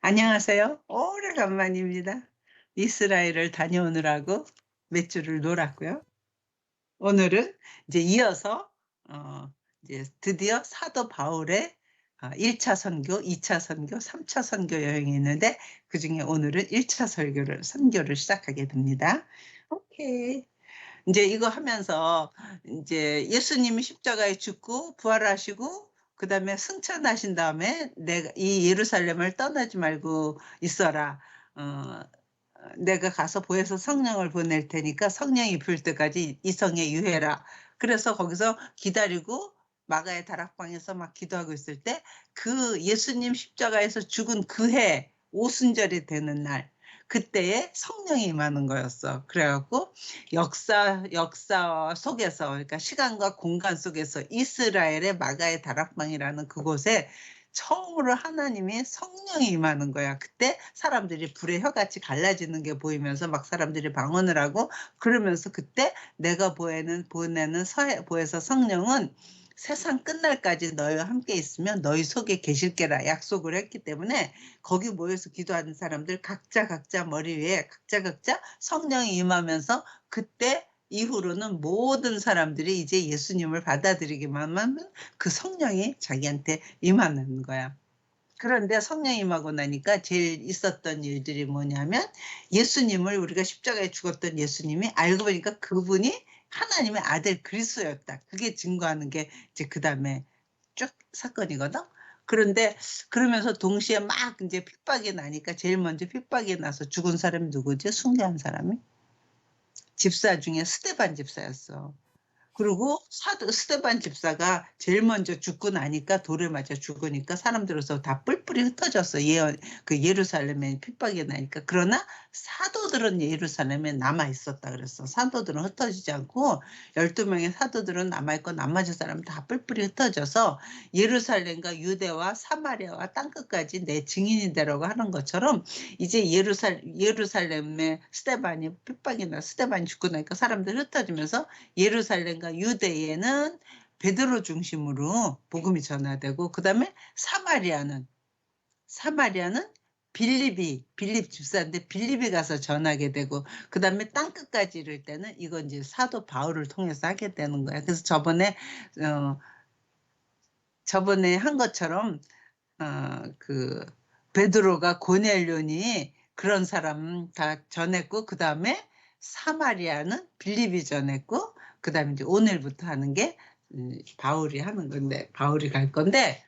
안녕하세요. 오래간만입니다. 이스라엘을 다녀오느라고 몇 주를 놀았고요. 오늘은 이제 이어서 어 이제 드디어 사도 바울의 1차 선교, 2차 선교, 3차 선교 여행이 있는데 그중에 오늘은 1차 설교를 선교를 시작하게 됩니다. 오케이. 이제 이거 하면서 이제 예수님이 십자가에 죽고 부활하시고 그다음에 승천하신 다음에 "내가 이 예루살렘을 떠나지 말고 있어라. 어 내가 가서 보혜사 성령을 보낼 테니까 성령이 불 때까지 이 성에 유해라." 그래서 거기서 기다리고 마가의 다락방에서 막 기도하고 있을 때 그 예수님 십자가에서 죽은 그 해 오순절이 되는 날 그때에 성령이 임하는 거였어. 그래 갖고 역사 속에서 그러니까 시간과 공간 속에서 이스라엘의 마가의 다락방이라는 그곳에 처음으로 하나님이 성령이 임하는 거야. 그때 사람들이 불의 혀같이 갈라지는 게 보이면서 막 사람들이 방언을 하고 그러면서 그때 내가 보내는 서해 보혜사 성령은 세상 끝날까지 너희와 함께 있으면 너희 속에 계실 게라 약속을 했기 때문에 거기 모여서 기도하는 사람들 각자 머리 위에 각자 성령이 임하면서 그때 이후로는 모든 사람들이 이제 예수님을 받아들이기만 하면 그 성령이 자기한테 임하는 거야. 그런데 성령이 임하고 나니까 제일 있었던 일들이 뭐냐면 예수님을 우리가 십자가에 죽었던 예수님이 알고 보니까 그분이 하나님의 아들 그리스도였다. 그게 증거하는 게 이제 그다음에 쭉 사건이거든. 그런데 그러면서 동시에 막 인제 핍박이 나니까 제일 먼저 핍박이 나서 죽은 사람이 누구지? 순교한 사람이? 집사 중에 스데반 집사였어. 그리고 사도 스데반 집사가 제일 먼저 죽고 나니까 돌에 맞아 죽으니까 사람들에서 다 뿔뿔이 흩어졌어. 예루살렘에 핍박이 나니까. 그러나 사도들은 예루살렘에 남아 있었다 그랬어. 사도들은 흩어지지 않고 12 명의 사도들은 남아 있고 나머지 사람은 다 뿔뿔이 흩어져서 예루살렘과 유대와 사마리아와 땅끝까지 내 증인이 되라고 하는 것처럼 이제 예루살렘에 스데반이 핍박이 나 스데반이 죽고 나니까 사람들이 흩어지면서 예루살렘과 유대에는 베드로 중심으로 복음이 전하되고 그다음에 사마리아는 빌립 집사인데 빌립이 가서 전하게 되고 그다음에 땅끝까지 이를 때는 이건 이제 사도 바울을 통해서 하게 되는 거야. 그래서 어 저번에 한 것처럼 그 베드로가 고넬료니 그런 사람 다 전했고 그다음에 사마리아는 빌립이 전했고 그다음에 이제 오늘부터 하는 게 바울이 하는 건데 바울이 갈 건데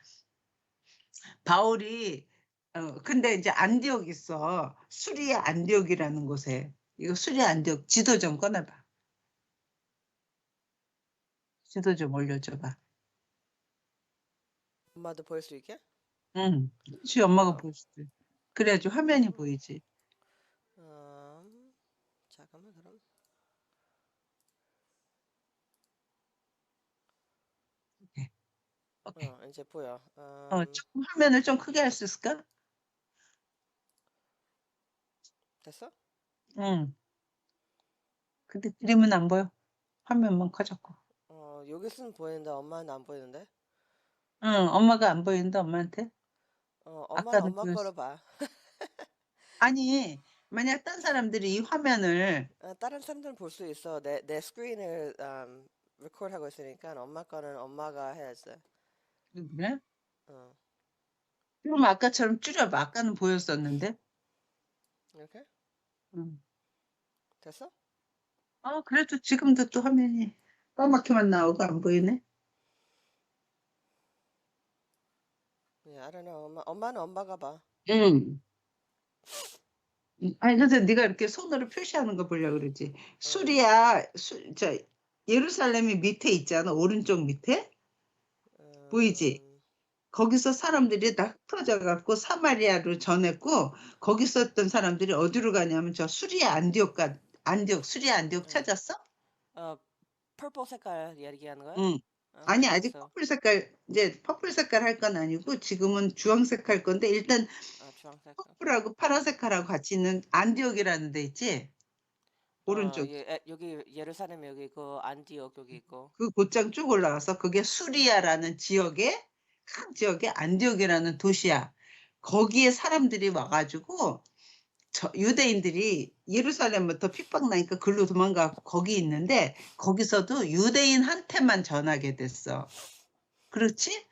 바울이 근데 인제 안디옥 있어. 수리아 안디옥이라는 곳에. 이거 수리아 안디옥 지도 좀 꺼내 봐. 지도 좀 올려 줘 봐. 엄마도 볼 수 있게? 응. 지 엄마가 어. 보여줄게. 그래야지 화면이 음. 보이지. 잠깐만 그럼. 오케이. 오케이. 이제 보여. 쪼끔 화면을 좀 크게 할 수 있을까? 됐어? 응. 근데 그림은 안 보여. 화면만 커졌고. 여기서는 보이는데 엄마는 안 보이는데? 응. 엄마가 안 보이는데 엄마한테? 엄마는 아까는 엄마 거로 보였어. 봐. 아니 만약 딴 사람들이 이 화면을 다른 사람들은 볼 수 있어. 내 스크린을 레코드하고 있으니까 엄마 거는 엄마가 해야지. 그래? 어, 그럼 아까처럼 줄여 봐. 아까는 보였었는데. 이렇게? 응. 됐어? 그래도 지금도 또 화면이 까맣게만 나오고 안 보이네. I don't know. 엄마는 엄마가 봐. 응. 아니 그래서 네가 이렇게 손으로 표시하는 거 보려고 그러지. 어, 수리아 예루살렘이 밑에 있잖아. 오른쪽 밑에. 보이지? 음, 거기서 사람들이 다 흩어져 갖고 사마리아로 전했고 거기 있었던 사람들이 어디로 가냐면 저 수리아 안디옥 어, 찾았어? 어, 펄플 색깔 얘기하는 거야? 응. 아니 아직 알겠어. 퍼플 색깔 할 건 아니고 지금은 주황색 할 건데 일단 주황색. 오케이. 퍼플하고 파란색하고 같이 있는 안디옥이라는 데 있지? 오른쪽. 여기 예루살렘 여기 있고 안디옥 여기 있고. 그 곧장 쭉 올라가서 그게 수리아라는 지역의 한 지역의 안디옥이라는 도시야. 거기에 사람들이 와가지고 유대인들이 예루살렘부터 핍박 나니까 글로 도망가고 거기 있는데 거기서도 유대인한테만 전하게 됐어. 그렇지?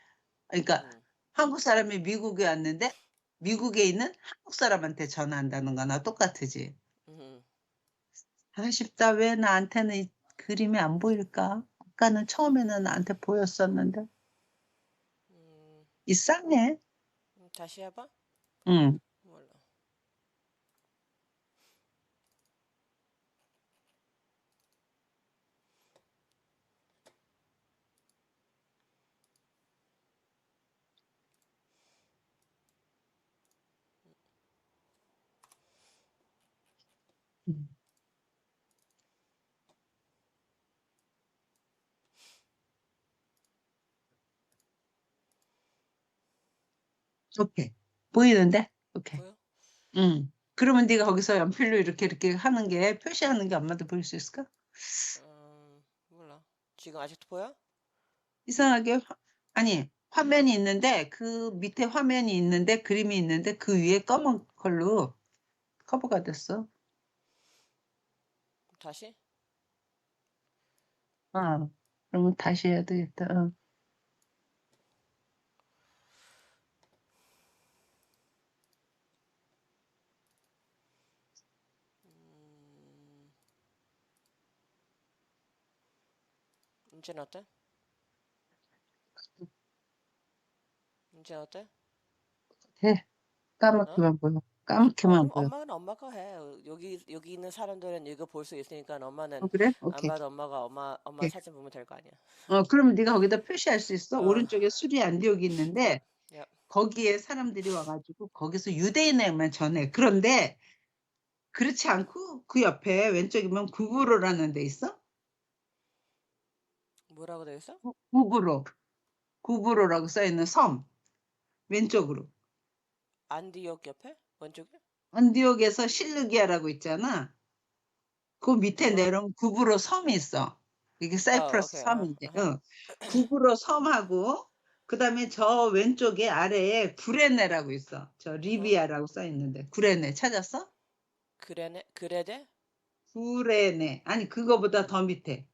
그러니까 음, 한국 사람이 미국에 왔는데 미국에 있는 한국 사람한테 전화한다는 거나 똑같으지. 음, 아쉽다. 왜 나한테는 이 그림이 안 보일까? 아까는 처음에는 나한테 보였었는데. 음, 이상해. 다시 해봐? 응. 몰라. 응. 오케이. 보이는데? 오케이. 보여? 응. 그러면 네가 거기서 연필로 이렇게 하는 게 표시하는 게 엄마도 보일 수 있을까? 몰라. 지금 아직도 보여? 이상하게 아니 화면이 있는데 그 밑에 화면이 있는데 그림이 있는데 그 위에 검은 걸로 커버가 됐어. 다시? 어. 그러면 다시 해야 되겠다. 어. 음, 이제는 어때? 이제는 어때? 돼. 어? 까맣게만 보여. 까맣게만 그럼 보여. 엄마는 엄마가 해. 여기 있는 사람들은 이거 볼 수 있으니까 엄마는 그래? 안 오케이. 봐도 엄마 오케이. 사진 보면 될 거 아니야. 그러면 네가 거기다 표시할 수 있어. 어, 오른쪽에 수리 안디옥이 있는데 야, 거기에 사람들이 와가지고 거기서 유대인에만 전해. 그런데 그렇지 않고 그 옆에 왼쪽이면 구브로라는 데 있어. 뭐라고 되어 있어? 구브로. 구브로라고 써 있는 섬. 왼쪽으로. 안디옥 옆에? 왼쪽에? 안디옥에서 실루기아라고 있잖아. 그 밑에 어허. 내려오면 구브로 섬이 있어. 이게 사이프러스 오케이. 섬인데. 어허. 구브로 섬하고 그다음에 저 왼쪽에 아래에 구레네라고 있어. 저 어허. 리비아라고 써 있는데. 구레네 찾았어? 그레데? 구레네. 아니 그거보다 더 밑에.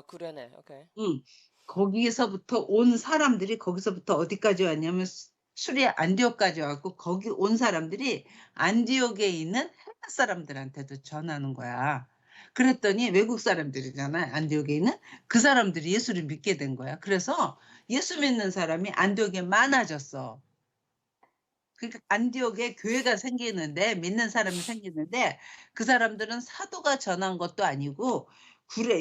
그레네. 오케이. 응. 거기에서부터 온 사람들이 거기서부터 어디까지 왔냐면 수리아 안디옥까지 왔고 거기 온 사람들이 안디옥에 있는 헬라 사람들한테도 전하는 거야. 그랬더니 외국 사람들이잖아. 안디옥에 있는 그 사람들이 예수를 믿게 된 거야. 그래서 예수 믿는 사람이 안디옥에 많아졌어. 그러니까 안디옥에 교회가 생기는데 믿는 사람이 생기는데 그 사람들은 사도가 전한 것도 아니고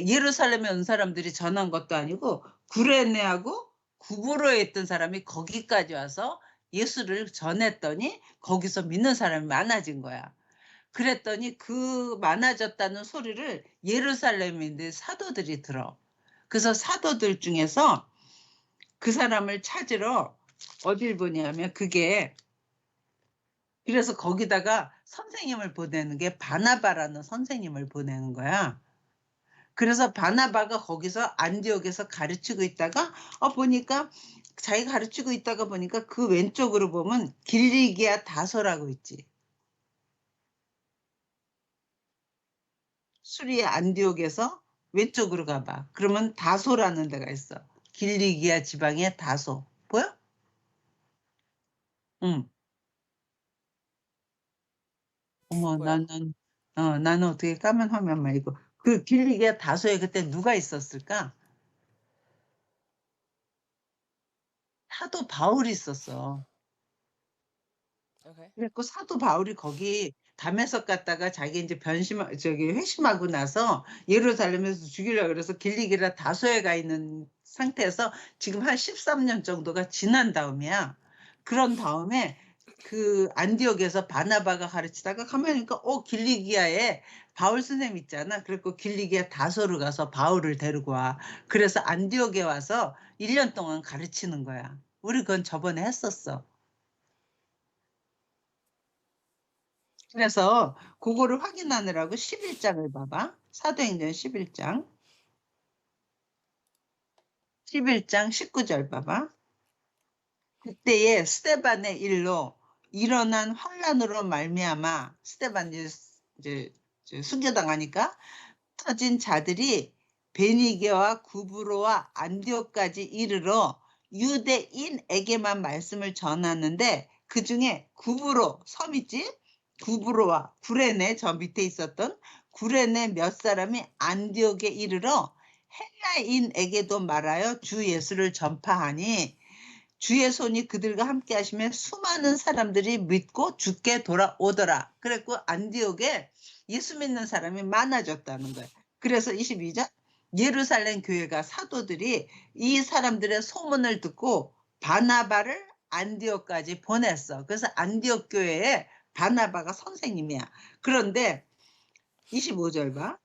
예루살렘에 온 사람들이 전한 것도 아니고 구레네하고 구브로에 있던 사람이 거기까지 와서 예수를 전했더니 거기서 믿는 사람이 많아진 거야. 그랬더니 그 많아졌다는 소리를 예루살렘인데 사도들이 들어. 그래서 사도들 중에서 그 사람을 찾으러 어딜 보냐면 그게 그래서 거기다가 선생님을 보내는 게 바나바라는 선생님을 보내는 거야. 그래서 바나바가 거기서 안디옥에서 가르치고 있다가 보니까 자기가 가르치고 있다가 보니까 그 왼쪽으로 보면 길리기아 다소라고 있지. 수리의 안디옥에서 왼쪽으로 가봐. 그러면 다소라는 데가 있어. 길리기아 지방의 다소. 보여? 응. 어머, 보여. 나는 어떻게 까만 화면만 이거. 그 길리기아 다소에 그때 누가 있었을까? 사도 바울이 있었어. 오케이. 그래갖고 사도 바울이 거기 다메섹 갔다가 자기 이제 회심하고 나서 예루살렘에서 죽이려고 그래서 길리기라 다소에 가 있는 상태에서 지금 한 13년 정도가 지난 다음이야. 그런 다음에 그 안디옥에서 바나바가 가르치다가 가만히니까 길리기아에 바울 선생님 있잖아. 그래갖고 길리기아 다소로 가서 바울을 데리고 와. 그래서 안디옥에 와서 1년 동안 가르치는 거야. 우리 그건 저번에 했었어. 그래서 그거를 확인하느라고 11장을 봐봐. 사도행전 11장. 11장 19절 봐봐. 그때의 스데반의 일로 일어난 환란으로 말미암아 스데반이 이제 순교당하니까 터진 자들이 베니게와 구브로와 안디옥까지 이르러 유대인에게만 말씀을 전하는데 그중에 구브로 섬 있지? 구브로와 구레네 저 밑에 있었던 구레네 몇 사람이 안디옥에 이르러 헬라인에게도 말하여 주 예수를 전파하니 주의 손이 그들과 함께 하시면 수많은 사람들이 믿고 주께 돌아오더라. 그랬고 안디옥에 예수 믿는 사람이 많아졌다는 거예요. 그래서 22절 예루살렘 교회가 사도들이 이 사람들의 소문을 듣고 바나바를 안디옥까지 보냈어. 그래서 안디옥 교회에 바나바가 선생님이야. 그런데 25절 봐.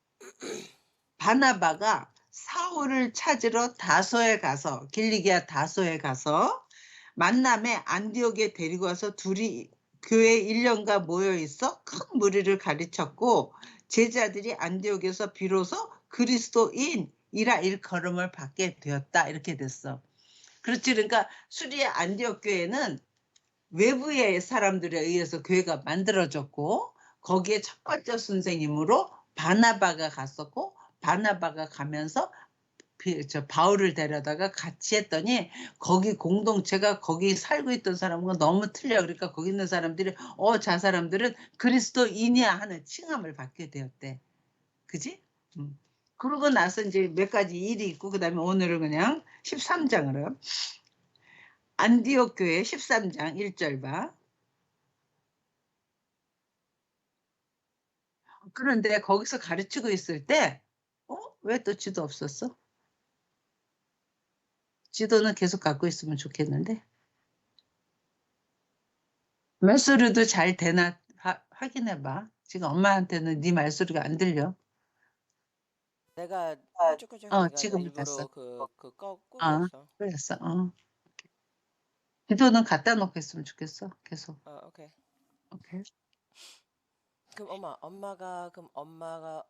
바나바가 사울을 찾으러 다소에 가서 길리기아 다소에 가서 만남에 안디옥에 데리고 와서 둘이 교회 1년간 모여 있어 큰 무리를 가르쳤고 제자들이 안디옥에서 비로소 그리스도인이라 일컬음을 받게 되었다. 이렇게 됐어. 그렇지. 그러니까 수리아 안디옥 교회는 외부의 사람들에 의해서 교회가 만들어졌고 거기에 첫 번째 선생님으로 바나바가 갔었고 바나바가 가면서 바울을 데려다가 같이 했더니 거기 공동체가 거기 살고 있던 사람과 너무 틀려. 그러니까 거기 있는 사람들이 저 사람들은 그리스도인이야 하는 칭함을 받게 되었대. 그지? 그러고 나서 이제 몇 가지 일이 있고 그다음에 오늘은 그냥 13장으로 안디옥 교회 13장 1절 봐. 그런데 거기서 가르치고 있을 때 왜 또 지도 없었어? 지도는 계속 갖고 있으면 좋겠는데. 말소리도 잘 되나 확인해봐. 지금 엄마한테는 네 말소리가 안 들려. 내가 꿀쭉꿀쭉하니까 지금 됐어. 일부러 끄고 어, 있어. 그랬어. 지도는 갖다 놓고 있으면 좋겠어. 계속. 오케이. 오케이. 그럼 엄마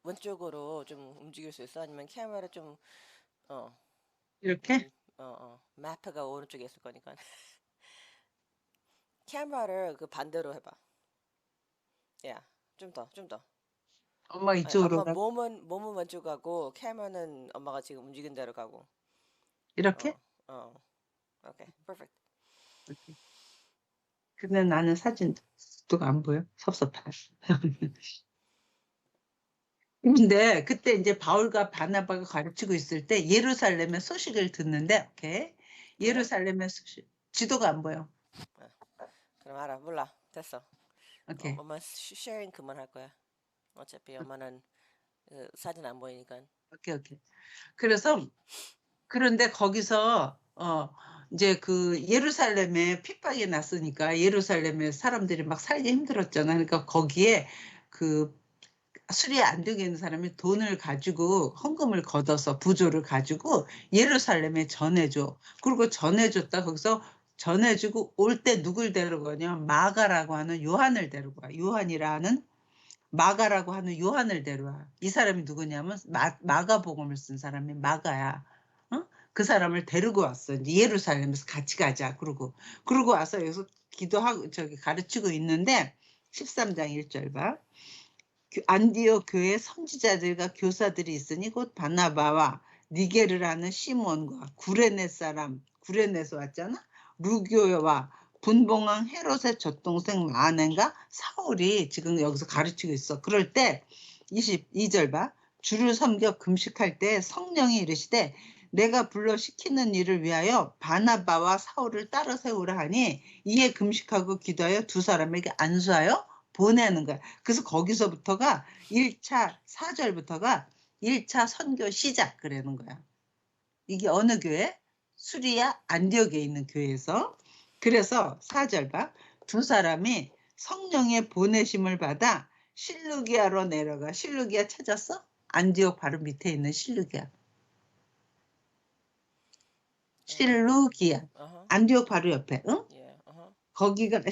왼쪽으로 좀 움직일 수 있어? 아니면 카메라 이렇게? 매프가 오른쪽에 있을 거니까. 카메라를 그 반대로 해봐. 야, 좀 더. 엄마 아니, 이쪽으로 엄마 가. 몸은 왼쪽 가고 카메라는 엄마가 지금 움직인 대로 가고. 이렇게? 오케이, perfect. 이렇게. 근데 나는 사진도 안 보여. 섭섭해. 근데 그때 이제 바울과 바나바가 가르치고 있을 때 예루살렘의 소식을 듣는데, 오케이. 예루살렘의 소식. 지도가 안 보여. 그럼 알아, 몰라, 됐어. 오케이. 엄마 쉐어링 그만할 거야. 어차피 엄마는 사진 안 보이니까. 오케이. 그래서 그런데 거기서 이제 그 예루살렘에 핍박이 났으니까 예루살렘에 사람들이 막 살기 힘들었잖아. 그러니까 거기에 그 수리에 안 되게 있는 사람이 돈을 가지고 헌금을 걷어서 부조를 가지고 예루살렘에 전해줘. 그리고 전해줬다. 거기서 전해주고 올 때 누굴 데려가냐? 마가라고 하는 요한을 데려가. 마가라고 하는 요한을 데려와. 이 사람이 누구냐면 마가복음을 쓴 사람이 마가야. 그 사람을 데리고 왔어. 이제 예루살렘에서 같이 가자. 그러고 와서 여기서 기도하고 가르치고 있는데 13장 1절 봐. 안디옥 교회 선지자들과 교사들이 있으니 곧 바나바와 니게르라는 시몬과 구레네 사람, 구레네에서 왔잖아. 루교와 분봉왕 헤롯의 젖동생 마넨과 사울이 지금 여기서 가르치고 있어. 그럴 때 22절 봐. 주를 섬겨 금식할 때 성령이 이르시되 내가 불러 시키는 일을 위하여 바나바와 사울을 따라 세우라 하니 이에 금식하고 기도하여 두 사람에게 안수하여 보내는 거야. 그래서 거기서부터가 1차 4절부터가 1차 선교 시작 그러는 거야. 이게 어느 교회? 수리아 안디옥에 있는 교회에서. 그래서 4절 봐. 두 사람이 성령의 보내심을 받아 실루기아로 내려가. 실루기아 찾았어? 안디옥 바로 밑에 있는 실루기아. 실루기아. 안디옥 바로 옆에. 응? 거기가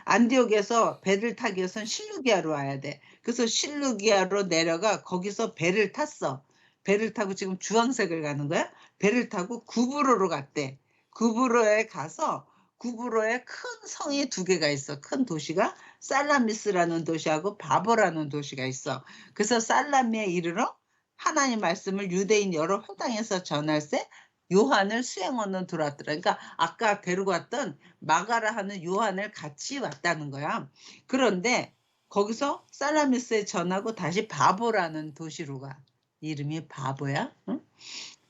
안디옥에서 배를 타기 위해서는 실루기아로 와야 돼. 그래서 실루기아로 내려가 거기서 배를 탔어. 배를 타고 지금 주황색을 가는 거야. 배를 타고 구브로로 갔대. 구브로에 가서 구브로에 큰 성이 두 개가 있어. 큰 도시가 살라미스라는 도시하고 바보라는 도시가 있어. 그래서 살라미에 이르러 하나님 말씀을 유대인 여러 회당에서 전할세 요한을 수행원으로 들어왔더라. 그러니까 아까 데리고 왔던 마가라 하는 요한을 같이 왔다는 거야. 그런데 거기서 살라미스에 전하고 다시 바보라는 도시로 가. 이름이 바보야? 응?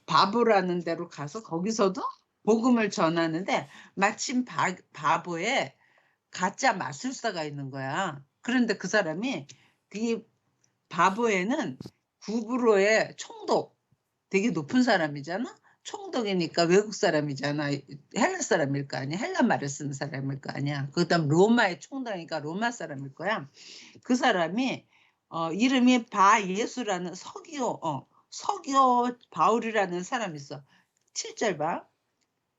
바보라는 데로 가서 거기서도 복음을 전하는데 마침 바보에 가짜 마술사가 있는 거야. 그런데 그 사람이 그 바보에는 구브로의 총독 되게 높은 사람이잖아. 총독이니까 외국 사람이잖아. 헬라 사람일 거 아니야. 헬라 말을 쓰는 사람일 거 아니야. 그다음 로마의 총독이니까 로마 사람일 거야. 그 사람이 이름이 바예수라는 서기오 바울이라는 사람이 있어. 7절 봐.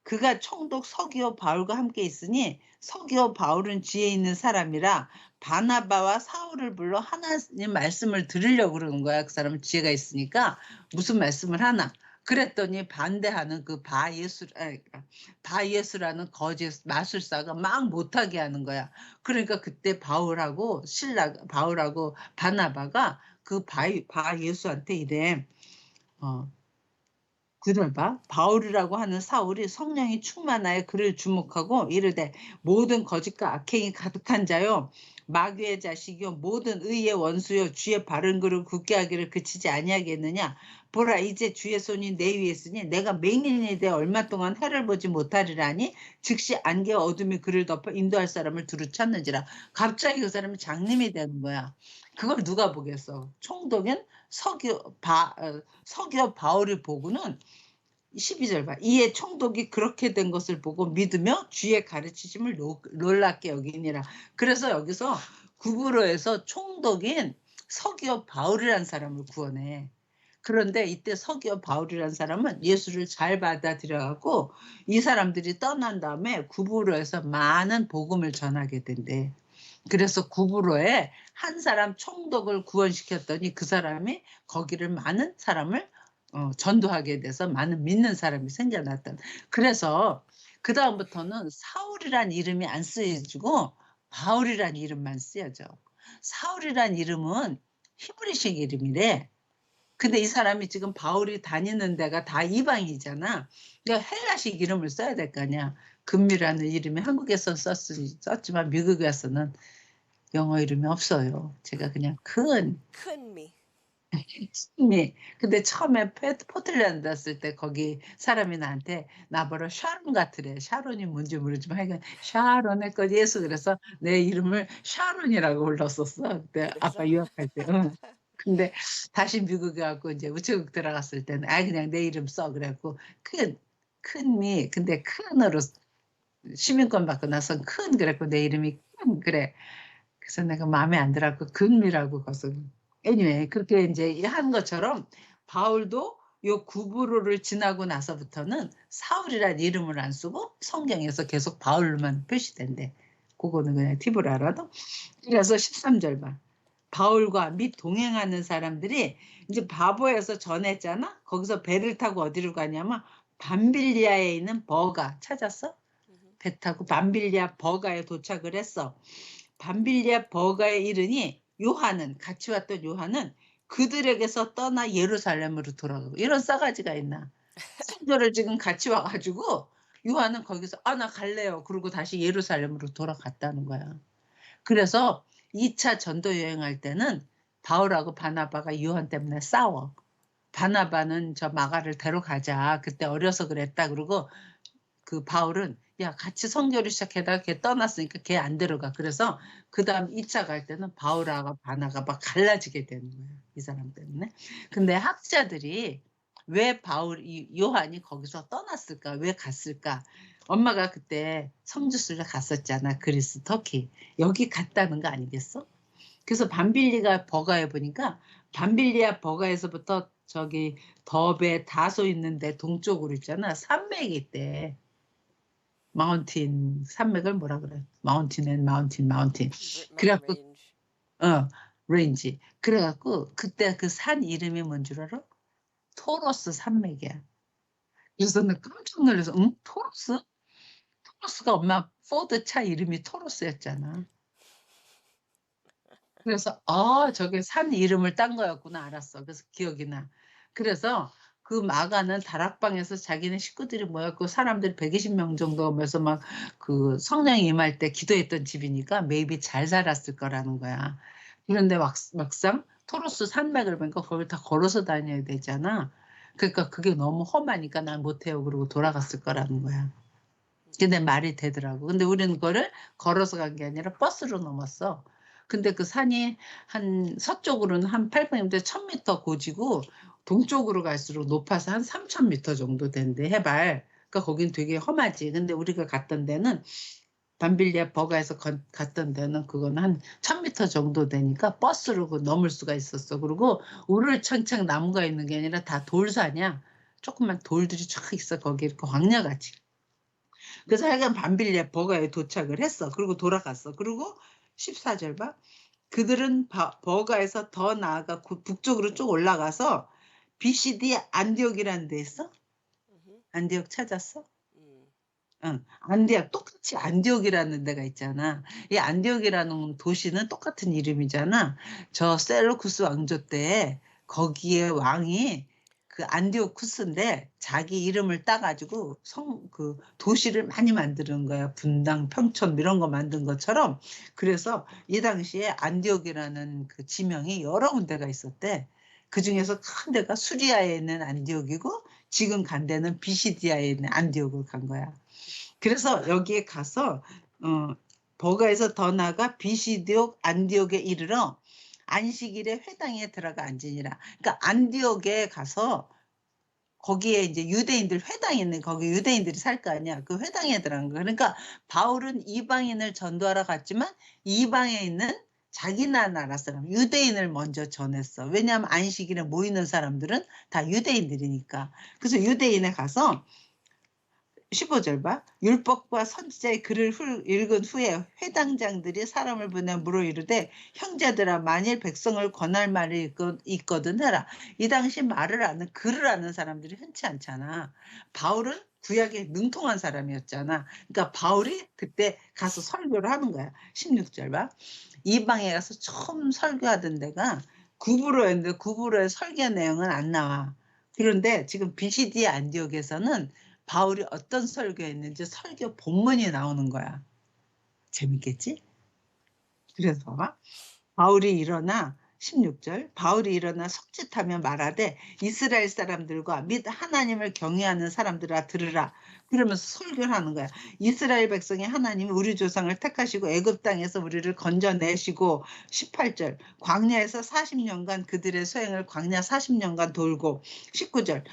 그가 총독 서기오 바울과 함께 있으니 서기오 바울은 지혜 있는 사람이라 바나바와 사울을 불러 하나님 말씀을 들으려고 그러는 거야. 그 사람은 지혜가 있으니까 무슨 말씀을 하나. 그랬더니 반대하는 그 바예수라는 거짓 마술사가 막 못하게 하는 거야. 그러니까 그때 바울하고 바나바가 그 바예수한테 이래. 그걸 봐. 바울이라고 하는 사울이 성령이 충만하여 그를 주목하고 이르되 모든 거짓과 악행이 가득한 자요 마귀의 자식이요 모든 의의 원수요 주의 바른 그를 굳게 하기를 그치지 아니하겠느냐. 보라 이제 주의 손이 내 위에 있으니 내가 맹인이 돼 얼마 동안 해를 보지 못하리라니 즉시 안개와 어둠이 그를 덮어 인도할 사람을 두루 찾는지라. 갑자기 그 사람이 장님이 되는 거야. 그걸 누가 보겠어. 총독인 서기오 바울이 보고는 12절 봐. 이에 총독이 그렇게 된 것을 보고 믿으며 주의 가르치심을 놀랍게 여기니라. 그래서 여기서 구브로에서 총독인 서기오 바울이라는 사람을 구원해. 그런데 이때 서기오 바울이라는 사람은 예수를 잘 받아들여갖고 이 사람들이 떠난 다음에 구브로에서 많은 복음을 전하게 된대. 그래서 구브로에 한 사람 총독을 구원시켰더니 그 사람이 거기를 많은 사람을 전도하게 돼서 많은 믿는 사람이 생겨났던. 그래서 그 다음부터는 사울이란 이름이 안 쓰여지고 바울이란 이름만 쓰여져. 사울이란 이름은 히브리식 이름이래. 근데 이 사람이 지금 바울이 다니는 데가 다 이방이잖아. 그러니까 헬라식 이름을 써야 될 거 아니야. 금미라는 이름이 한국에서 썼지만 미국에서는 영어 이름이 없어요. 제가 그냥 큰 미. 미. 근데 처음에 포틀랜드 갔을 때 거기 사람이 나한테 나보러 샤론 같으래. 샤론이 뭔지 모르지만 하여간 샤론의 것 예수 그래서 내 이름을 샤론이라고 불렀었어. 그때 그래서 아빠 유학할 때. 응. 근데 다시 미국에 가고 이제 우체국 들어갔을 때는 그냥 내 이름 써 그래갖고 큰 미. 근데 큰으로 시민권 받고 나서 큰 그랬고 내 이름이 큰 그래. 그래서 내가 마음에 안 들어갖고 근미라고 거서 anyway 그렇게 이제 한 것처럼 바울도 요 구브로를 지나고 나서부터는 사울이라는 이름을 안 쓰고 성경에서 계속 바울로만 표시된대. 그거는 그냥 팁을 알아도. 그래서 13절 봐. 바울과 및 동행하는 사람들이 이제 바보에서 전했잖아. 거기서 배를 타고 어디로 가냐면 밤빌리아에 있는 버가 찾았어? 배 타고 밤빌리아 버가에 도착을 했어. 밤빌리아 버가에 이르니 요한은 같이 왔던 요한은 그들에게서 떠나 예루살렘으로 돌아가고 이런 싸가지가 있나. 성도를 지금 같이 와가지고 요한은 거기서 나 갈래요. 그러고 다시 예루살렘으로 돌아갔다는 거야. 그래서 2차 전도 여행할 때는 바울하고 바나바가 요한 때문에 싸워. 바나바는 저 마가를 데려가자. 그때 어려서 그랬다. 그러고 그 바울은 야 같이 선교를 시작하다가 걔 떠났으니까 걔 안 데려가. 그래서 그 다음 2차 갈 때는 바울하고 바나가 막 갈라지게 되는 거예요. 이 사람 때문에. 근데 학자들이 왜 요한이 거기서 떠났을까? 왜 갔을까? 엄마가 그때 성주순례 갔었잖아. 그리스, 터키. 여기 갔다는 거 아니겠어? 그래서 밤빌리가 버가에 보니까 밤빌리아 버가에서부터 저기 더베 다소 있는데 동쪽으로 있잖아. 산맥이 있대. 마운틴 산맥을 뭐라 그래? 마운틴. 그래갖고 range. 레인지. 그래갖고 그때 그 산 이름이 뭔 줄 알아? 토로스 산맥이야. 그래서 나 깜짝 놀라서 응? 토로스? 토로스가 엄마 포드 차 이름이 토로스였잖아. 그래서 저게 산 이름을 딴 거였구나 알았어. 그래서 기억이 나. 그래서 그 마가는 다락방에서 자기네 식구들이 모였고 사람들이 120명 정도 오면서 막 그 성령이 임할 때 기도했던 집이니까 매입이 잘 살았을 거라는 거야. 그런데 막상 토로스 산맥을 보니까 거길 다 걸어서 다녀야 되잖아. 그러니까 그게 너무 험하니까 난 못해요. 그러고 돌아갔을 거라는 거야. 근데 말이 되더라고. 근데 우리는 그거를 걸어서 간 게 아니라 버스로 넘었어. 근데 그 산이 한 서쪽으로는 한 800m, 1000m 고지고 동쪽으로 갈수록 높아서 한 3000m 정도 된대, 해발. 그러니까 거긴 되게 험하지. 근데 우리가 갔던 데는 밤빌리아 버가에서 갔던 데는 그건 한 1000m 정도 되니까 버스로 그 넘을 수가 있었어. 그리고 우르르창창 나무가 있는 게 아니라 다 돌산이야. 조그만 돌들이 쫙 있어. 거기 이렇게 광야같이. 그래서 하여간 밤빌리아 버가에 도착을 했어. 그리고 돌아갔어. 그리고 14절 봐. 그들은 버가에서 더 나아가 북쪽으로 쭉 올라가서 BCD 안디옥이라는 데 있어? 음흠. 안디옥 찾았어? 음. 응. 안디옥 똑같이 안디옥이라는 데가 있잖아. 이 안디옥이라는 도시는 똑같은 이름이잖아. 저 셀루쿠스 왕조 때 거기에 왕이 그 안디오쿠스인데 자기 이름을 따가지고 그 도시를 많이 만드는 거야. 분당, 평촌 이런 거 만든 것처럼. 그래서 이 당시에 안디옥이라는 그 지명이 여러 군데가 있었대. 그 중에서 큰 데가 수리아에 있는 안디옥이고 지금 간 데는 비시디아에 있는 안디옥을 간 거야. 그래서 여기에 가서 버가에서 더 나아가 비시디옥 안디옥에 이르러 안식일에 회당에 들어가 앉으니라. 그러니까 안디옥에 가서 거기에 이제 유대인들 회당이 있는 거기 유대인들이 살 거 아니야. 그 회당에 들어간 거. 그러니까 바울은 이방인을 전도하러 갔지만 이방에 있는 자기 나라 사람 유대인을 먼저 전했어. 왜냐하면 안식일에 모이는 사람들은 다 유대인들이니까. 그래서 유대인에 가서 15절 봐. 율법과 선지자의 글을 읽은 후에 회당장들이 사람을 보내 물어 이르되 형제들아 만일 백성을 권할 말이 있거든 해라. 이 당시 말을 아는 글을 아는 사람들이 흔치 않잖아. 바울은 구약에 능통한 사람이었잖아. 그러니까 바울이 그때 가서 설교를 하는 거야. 16절 봐. 이방에 가서 처음 설교하던 데가 구브로였는데 구브로의 설교 내용은 안 나와. 그런데 지금 비시디 안디옥에서는 바울이 어떤 설교했는지 설교 본문이 나오는 거야. 재밌겠지? 그래서 바울이 일어나 16절 바울이 일어나 석짓하며 말하되 이스라엘 사람들과 및 하나님을 경외하는 사람들아 들으라. 그러면서 설교를 하는 거야. 이스라엘 백성이 하나님이 우리 조상을 택하시고 애굽 땅에서 우리를 건져내시고 18절 광야에서 40년간 그들의 소행을 광야 40년간 돌고 19절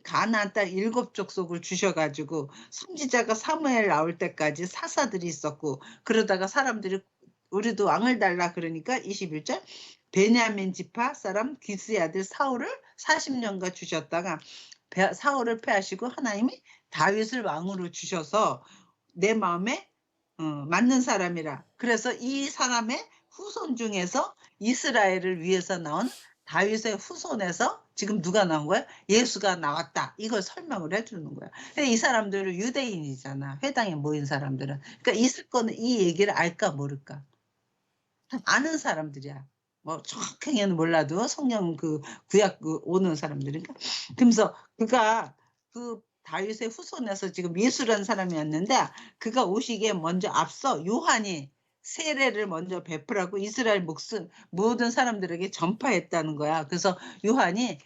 가나안 땅 7족속을 주셔가지고 선지자가 사무엘 나올 때까지 사사들이 있었고 그러다가 사람들이 우리도 왕을 달라 그러니까 21절 베냐민 지파 사람 기스의 아들 사울을 40년간 주셨다가 사울을 패하시고 하나님이 다윗을 왕으로 주셔서 내 마음에 맞는 사람이라. 그래서 이 사람의 후손 중에서 이스라엘을 위해서 나온 다윗의 후손에서 지금 누가 나온 거야? 예수가 나왔다. 이걸 설명을 해주는 거야. 근데 이 사람들은 유대인이잖아. 회당에 모인 사람들은. 그러니까 있을 거는 이 얘기를 알까 모를까. 아는 사람들이야. 뭐 정확하게는 몰라도 성경 그 구약 오는 사람들이니까. 그러면서 그가 그 다윗의 후손에서 지금 예수라는 사람이었는데 그가 오시기에 먼저 앞서 요한이 세례를 먼저 베풀하고 이스라엘 모든 사람들에게 전파했다는 거야. 그래서 요한이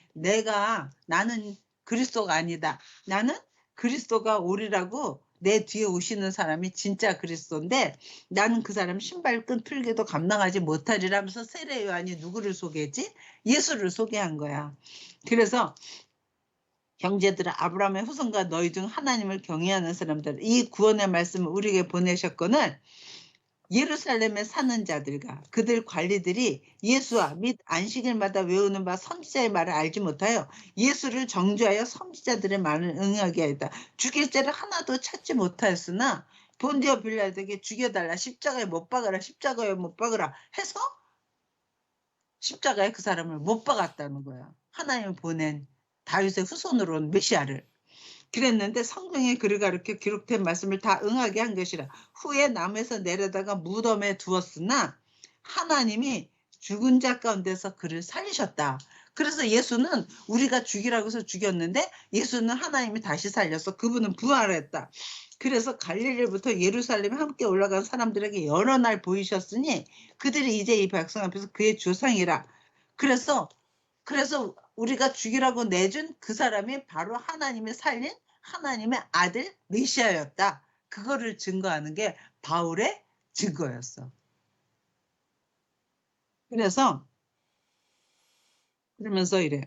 나는 그리스도가 아니다. 나는 그리스도가 오리라고 내 뒤에 오시는 사람이 진짜 그리스도인데 나는 그 사람 신발끈 풀기도 감당하지 못하리라면서 세례 요한이 누구를 소개했지? 예수를 소개한 거야. 그래서 형제들아 아브라함의 후손과 너희 중 하나님을 경외하는 사람들 이 구원의 말씀을 우리에게 보내셨거늘 예루살렘에 사는 자들과 그들 관리들이 예수와 및 안식일마다 외우는 바 선지자의 말을 알지 못하여 예수를 정죄하여 선지자들의 말을 응하게 하였다. 죽일 죄를 하나도 찾지 못하였으나 본디오 빌라도에게 죽여달라 십자가에 못 박으라 십자가에 못 박으라 해서 십자가에 그 사람을 못 박았다는 거야. 하나님 보낸 다윗의 후손으로 온 메시아를. 그랬는데 성경에 그를 가르쳐 기록된 말씀을 다 응하게 한 것이라. 후에 나무에서 내려다가 무덤에 두었으나 하나님이 죽은 자 가운데서 그를 살리셨다. 그래서 예수는 우리가 죽이라고 해서 죽였는데 예수는 하나님이 다시 살려서 그분은 부활했다. 그래서 갈릴리부터 예루살렘에 함께 올라간 사람들에게 여러 날 보이셨으니 그들이 이제 이 백성 앞에서 그의 조상이라. 그래서 우리가 죽이라고 내준 그 사람이 바로 하나님이 살린 하나님의 아들 메시아였다. 그거를 증거하는 게 바울의 증거였어. 그러면서 이래.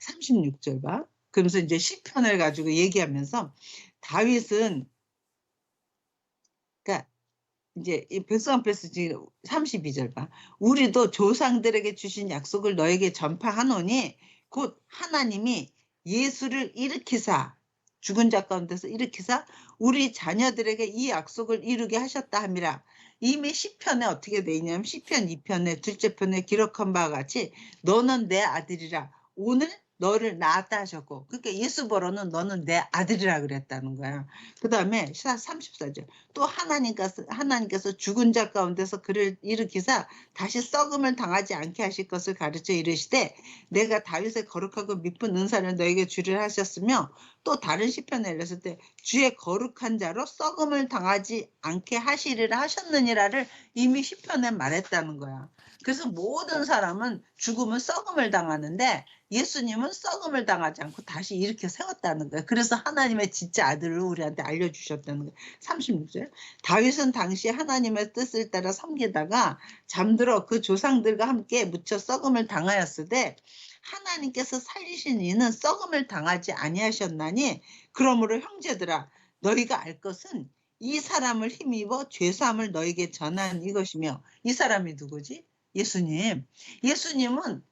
36절 봐. 그러면서 이제 시편을 가지고 얘기하면서 다윗은 그러니까 이제 이 백성 앞에서 지금 32절 봐. 우리도 조상들에게 주신 약속을 너에게 전파하노니 곧 하나님이 예수를 일으키사 죽은 자 가운데서 일으키사 우리 자녀들에게 이 약속을 이루게 하셨다 함이라. 이미 시편에 어떻게 돼 있냐면 시편 2편의 둘째 편에 기록한 바와 같이 너는 내 아들이라 오늘 너를 낳았다 하셨고 그러니까 예수 보러는 너는 내 아들이라 그랬다는 거야. 그 다음에 34절 또 하나님께서 죽은 자 가운데서 그를 일으키사 다시 썩음을 당하지 않게 하실 것을 가르쳐 이르시되 내가 다윗의 거룩하고 미쁜 은사를 너에게 주리라 하셨으며 또 다른 시편에 읽었을 때 주의 거룩한 자로 썩음을 당하지 않게 하시리라 하셨느니라를 이미 시편에 말했다는 거야. 그래서 모든 사람은 죽으면 썩음을 당하는데 예수님은 썩음을 당하지 않고 다시 일으켜 세웠다는 거예요. 그래서 하나님의 진짜 아들을 우리한테 알려주셨다는 거예요. 36절 다윗은 당시 하나님의 뜻을 따라 섬기다가 잠들어 그 조상들과 함께 묻혀 썩음을 당하였으되 하나님께서 살리신 이는 썩음을 당하지 아니하셨나니 그러므로 형제들아 너희가 알 것은 이 사람을 힘입어 죄사함을 너희에게 전한 이것이며 이 사람이 누구지? 예수님. 예수님은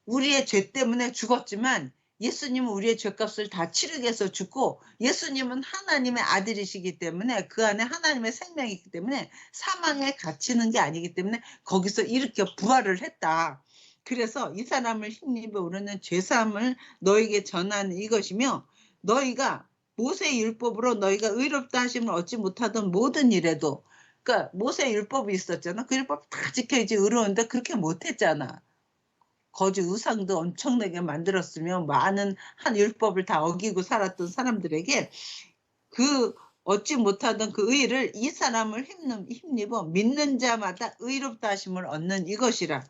우리의 죄 때문에 죽었지만 예수님은 우리의 죄값을 다 치르기 위해서 죽고 예수님은 하나님의 아들이시기 때문에 그 안에 하나님의 생명이 있기 때문에 사망에 갇히는 게 아니기 때문에 거기서 일으켜 부활을 했다. 그래서 이 사람을 힘입어 우리는 죄사함을 너에게 전하는 이것이며 너희가 모세의 율법으로 너희가 의롭다 하심을 얻지 못하던 모든 일에도 그러니까 모세의 율법이 있었잖아. 그 율법 다 지켜야지 의로운데 그렇게 못했잖아. 거짓 우상도 엄청나게 만들었으면 많은 한 율법을 다 어기고 살았던 사람들에게 그 얻지 못하던 그 의를 이 사람을 힘입어 믿는 자마다 의롭다 하심을 얻는 이것이라.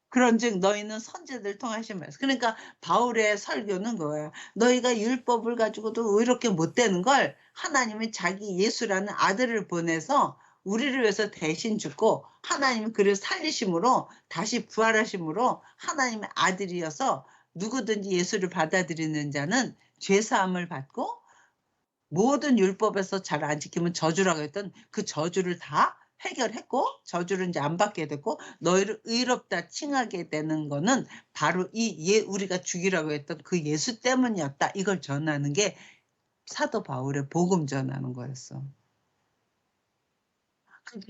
그런즉 너희는 선지자들 통하신 말씀. 그러니까 바울의 설교는 거예요. 너희가 율법을 가지고도 의롭게 못 되는 걸 하나님이 자기 예수라는 아들을 보내서 우리를 위해서 대신 죽고 하나님이 그를 살리심으로 다시 부활하심으로 하나님의 아들이어서 누구든지 예수를 받아들이는 자는 죄사함을 받고 모든 율법에서 잘 안 지키면 저주라고 했던 그 저주를 다 해결했고 저주를 이제 안 받게 됐고 너희를 의롭다 칭하게 되는 거는 바로 우리가 죽이라고 했던 그 예수 때문이었다. 이걸 전하는 게 사도 바울의 복음 전하는 거였어.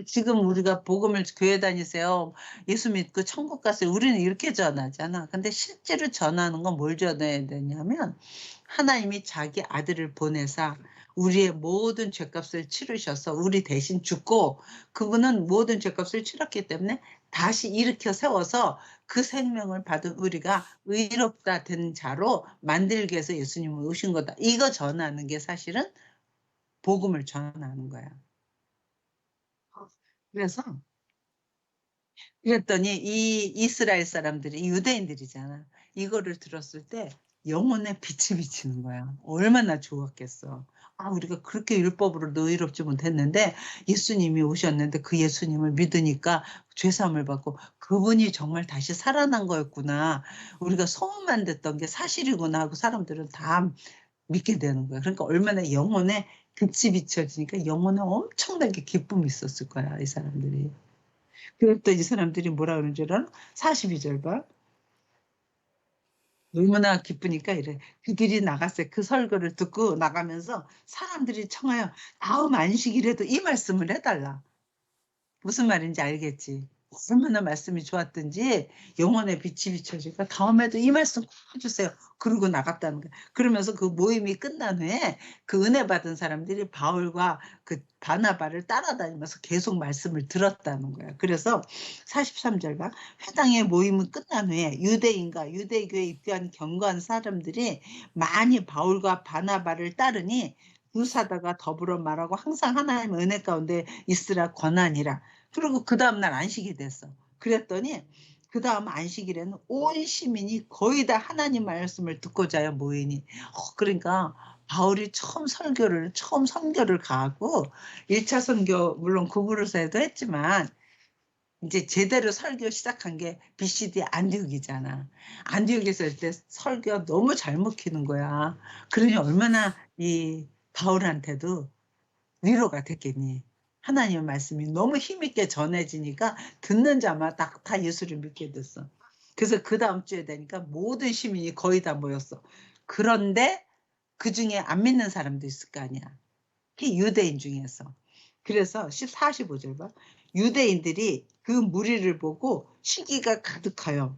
지금 우리가 복음을 교회 다니세요. 예수 믿고 천국 가세요. 우리는 이렇게 전하잖아. 근데 실제로 전하는 건 뭘 전해야 되냐면 하나님이 자기 아들을 보내사 우리의 모든 죄값을 치르셔서 우리 대신 죽고 그분은 모든 죄값을 치렀기 때문에 다시 일으켜 세워서 그 생명을 받은 우리가 의롭다 된 자로 만들기 위해서 예수님이 오신 거다. 이거 전하는 게 사실은 복음을 전하는 거야. 그랬더니 이 이스라엘 사람들이 유대인들이잖아. 이거를 들었을 때 영혼에 빛이 비치는 거야. 얼마나 좋았겠어. 아, 우리가 그렇게 율법으로 의롭지 못했는데 예수님이 오셨는데 그 예수님을 믿으니까 죄사함을 받고 그분이 정말 다시 살아난 거였구나. 우리가 소문만 듣던 게 사실이구나 하고 사람들은 다 믿게 되는 거야. 그러니까 얼마나 영혼에 빛이 비춰지니까 영혼에 엄청나게 기쁨이 있었을 거야, 이 사람들이. 그랬더니 이 사람들이 뭐라 그러는 줄 알아? 42절 봐. 얼마나 기쁘니까 이래. 그 길이 나갔어요. 그 설교를 듣고 나가면서 사람들이 청하여 다음 안식일에도 이 말씀을 해달라. 무슨 말인지 알겠지? 얼마나 말씀이 좋았든지 영혼의 빛이 비춰지니까 다음에도 이 말씀 꼭 해주세요. 그러고 나갔다는 거예요. 그러면서 그 모임이 끝난 후에 그 은혜 받은 사람들이 바울과 그 바나바를 따라다니면서 계속 말씀을 들었다는 거예요. 그래서 43절 봐. 회당의 모임은 끝난 후에 유대인과 유대교에 입교한 경건한 사람들이 많이 바울과 바나바를 따르니 두 사도가 더불어 말하고 항상 하나님의 은혜 가운데 있으라 권하니라. 그리고 그 다음날 안식이 됐어. 그랬더니 그 다음 안식일에는 온 시민이 거의 다 하나님 말씀을 듣고자 모이니 그러니까 바울이 처음 선교를 가고 1차 선교 물론 구부로서에도 했지만 이제 제대로 설교 시작한 게 BCD 안디옥이잖아. 안디옥에서 할 때 설교가 너무 잘 먹히는 거야. 그러니 얼마나 이 바울한테도 위로가 됐겠니. 하나님의 말씀이 너무 힘있게 전해지니까 듣는 자마다 다 예수를 믿게 됐어. 그래서 그 다음 주에 되니까 모든 시민이 거의 다 모였어. 그런데 그 중에 안 믿는 사람도 있을 거 아니야. 특히 유대인 중에서. 그래서 45절 봐. 유대인들이 그 무리를 보고 시기가 가득하여